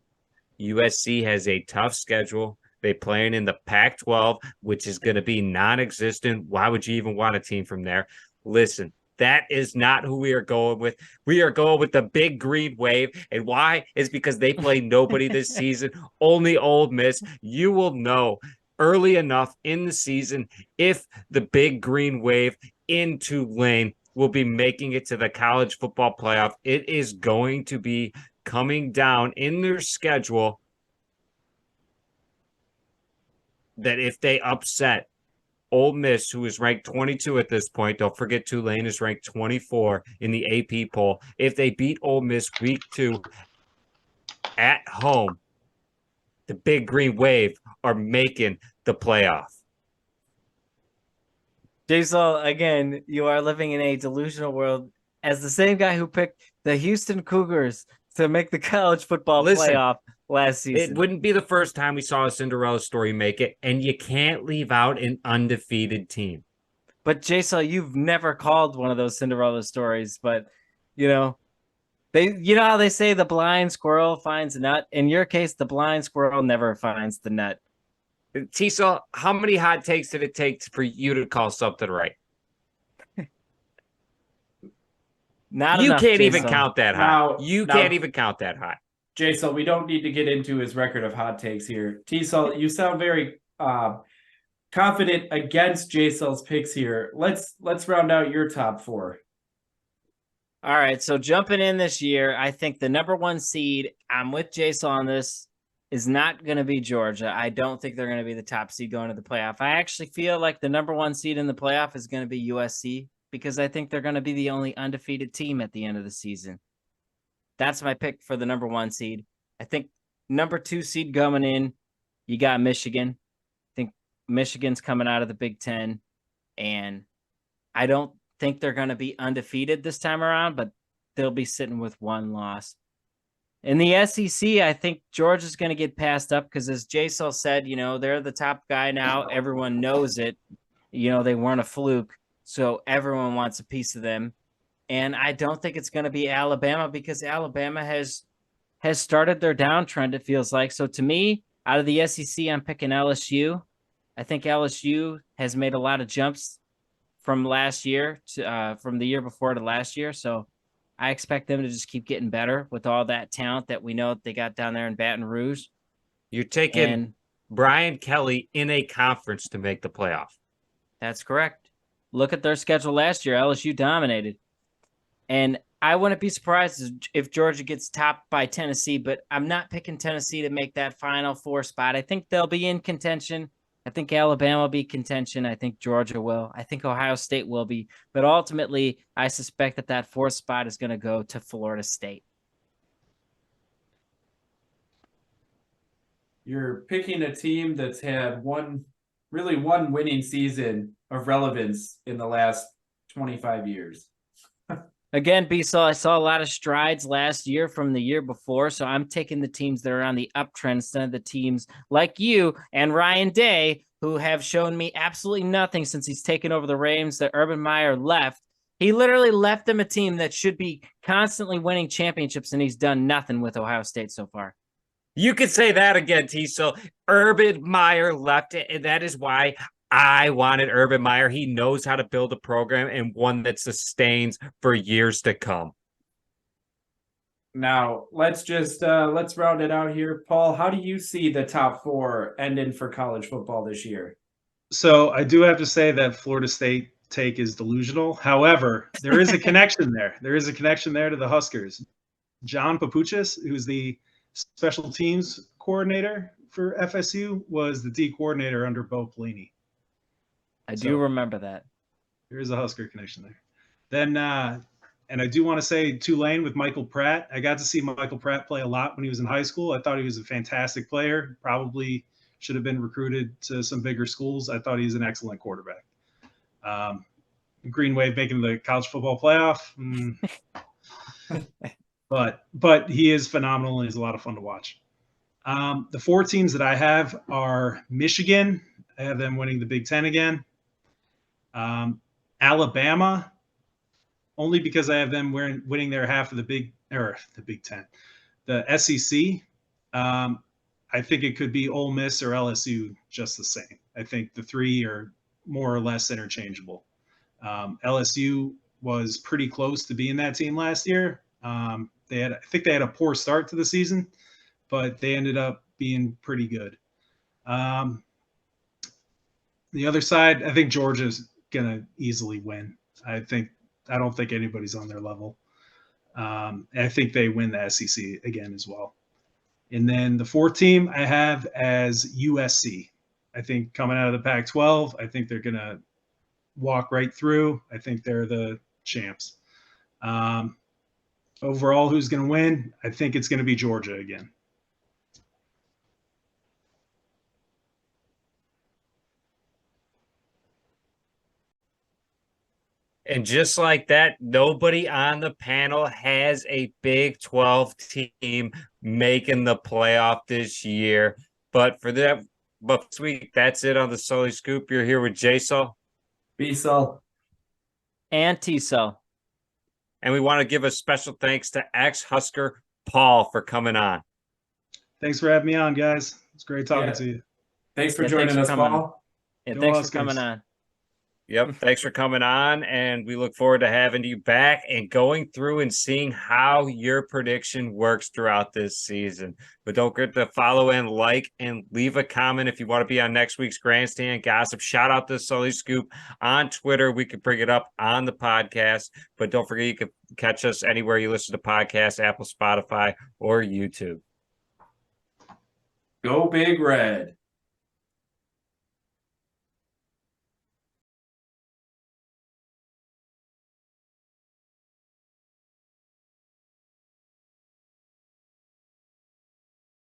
USC has a tough schedule. They playing in the Pac-12, which is going to be non-existent. Why would you even want a team from there? Listen, that is not who we are going with. We are going with the Big Green Wave. And why? Is because they play nobody this season, only Ole Miss. You will know early enough in the season if the Big Green Wave in Tulane will be making it to the college football playoff. It is going to be coming down in their schedule that if they upset Ole Miss, who is ranked 22 at this point, don't forget Tulane is ranked 24 in the AP poll. If they beat Ole Miss week 2 at home, the Big Green Wave are making the playoff. JSul, again, you are living in a delusional world as the same guy who picked the Houston Cougars to make the college football playoff last season. It wouldn't be the first time we saw a Cinderella story make it, and you can't leave out an undefeated team. But JSul, you've never called one of those Cinderella stories, but you know how they say the blind squirrel finds a nut? In your case, the blind squirrel never finds the nut. JSul, how many hot takes did it take for you to call something right? Not you enough, can't JSul. even count that high. You can't even count that high. JSul, we don't need to get into his record of hot takes here. TSul, you sound very confident against JSul's picks here. Let's round out your top 4. All right, so jumping in this year, I think the number 1 seed, I'm with JSul on this, is not going to be Georgia. I don't think they're going to be the top seed going to the playoff. I actually feel like the number 1 seed in the playoff is going to be USC because I think they're going to be the only undefeated team at the end of the season. That's my pick for the number 1 seed. I think number 2 seed coming in, you got Michigan. I think Michigan's coming out of the Big Ten, and I don't think they're going to be undefeated this time around, but they'll be sitting with 1 loss. In the SEC, I think Georgia's going to get passed up because, as JSul said, they're the top guy now. Everyone knows it. They weren't a fluke, so everyone wants a piece of them. And I don't think it's going to be Alabama because Alabama has started their downtrend, it feels like. So to me, out of the SEC, I'm picking LSU. I think LSU has made a lot of jumps from last year to from the year before to last year. So I expect them to just keep getting better with all that talent that we know they got down there in Baton Rouge. You're taking And Brian Kelly in a conference to make the playoff. that's correct. Look at their schedule last year. LSU dominated. And I wouldn't be surprised if Georgia gets topped by Tennessee, but I'm not picking Tennessee to make that Final Four spot. I think they'll be in contention. I think Alabama will be contention. I think Georgia will. I think Ohio State will be. But ultimately, I suspect that fourth spot is going to go to Florida State. You're picking a team that's had one winning season of relevance in the last 25 years. Again, B-Saw, I saw a lot of strides last year from the year before, so I'm taking the teams that are on the uptrend instead of the teams like you and Ryan Day, who have shown me absolutely nothing since he's taken over the reins that Urban Meyer left. He literally left them a team that should be constantly winning championships, and he's done nothing with Ohio State so far. You could say that again, T-Cell. Urban Meyer left it, and that is why I wanted Urban Meyer. He knows how to build a program and one that sustains for years to come. Now, let's round it out here. Paul, how do you see the top four ending for college football this year? So I do have to say that Florida State take is delusional. However, there is a connection there. There is a connection there to the Huskers. John Papuchis, who's the special teams coordinator for FSU, was the D coordinator under Bo Pelini. I do remember that. There is a Husker connection there. Then, and I do want to say Tulane with Michael Pratt. I got to see Michael Pratt play a lot when he was in high school. I thought he was a fantastic player. Probably should have been recruited to some bigger schools. I thought he's an excellent quarterback. Green Wave making the college football playoff. But he is phenomenal and he's a lot of fun to watch. The four teams that I have are Michigan. I have them winning the Big Ten again. Alabama, only because I have them winning their half of the Big Ten. The SEC, I think it could be Ole Miss or LSU just the same. I think the three are more or less interchangeable. LSU was pretty close to being that team last year. I think they had a poor start to the season, but they ended up being pretty good. The other side, I think Georgia's gonna easily win. I don't think anybody's on their level. And I think they win the SEC again as well. And then the fourth team I have as USC. I think coming out of the Pac-12, I think they're gonna walk right through. I think they're the champs. Overall, who's going to win? I think it's going to be Georgia again. And just like that, nobody on the panel has a Big 12 team making the playoff this year. But this week, that's it on the Sully Scoop. You're here with JSul, B-Sul, and T-Cell. and we want to give a special thanks to ex-Husker Paul for coming on. Thanks for having me on, guys. It's great talking to you. Thanks for joining us, Paul. And Go thanks Huskers. for coming on. Yep. Thanks for coming on. And we look forward to having you back and going through and seeing how your prediction works throughout this season. But don't forget to follow and like and leave a comment if you want to be on next week's Grandstand Gossip. Shout out to Sully Scoop on Twitter. We can bring it up on the podcast. But don't forget, you can catch us anywhere you listen to podcasts, Apple, Spotify, or YouTube. Go Big Red.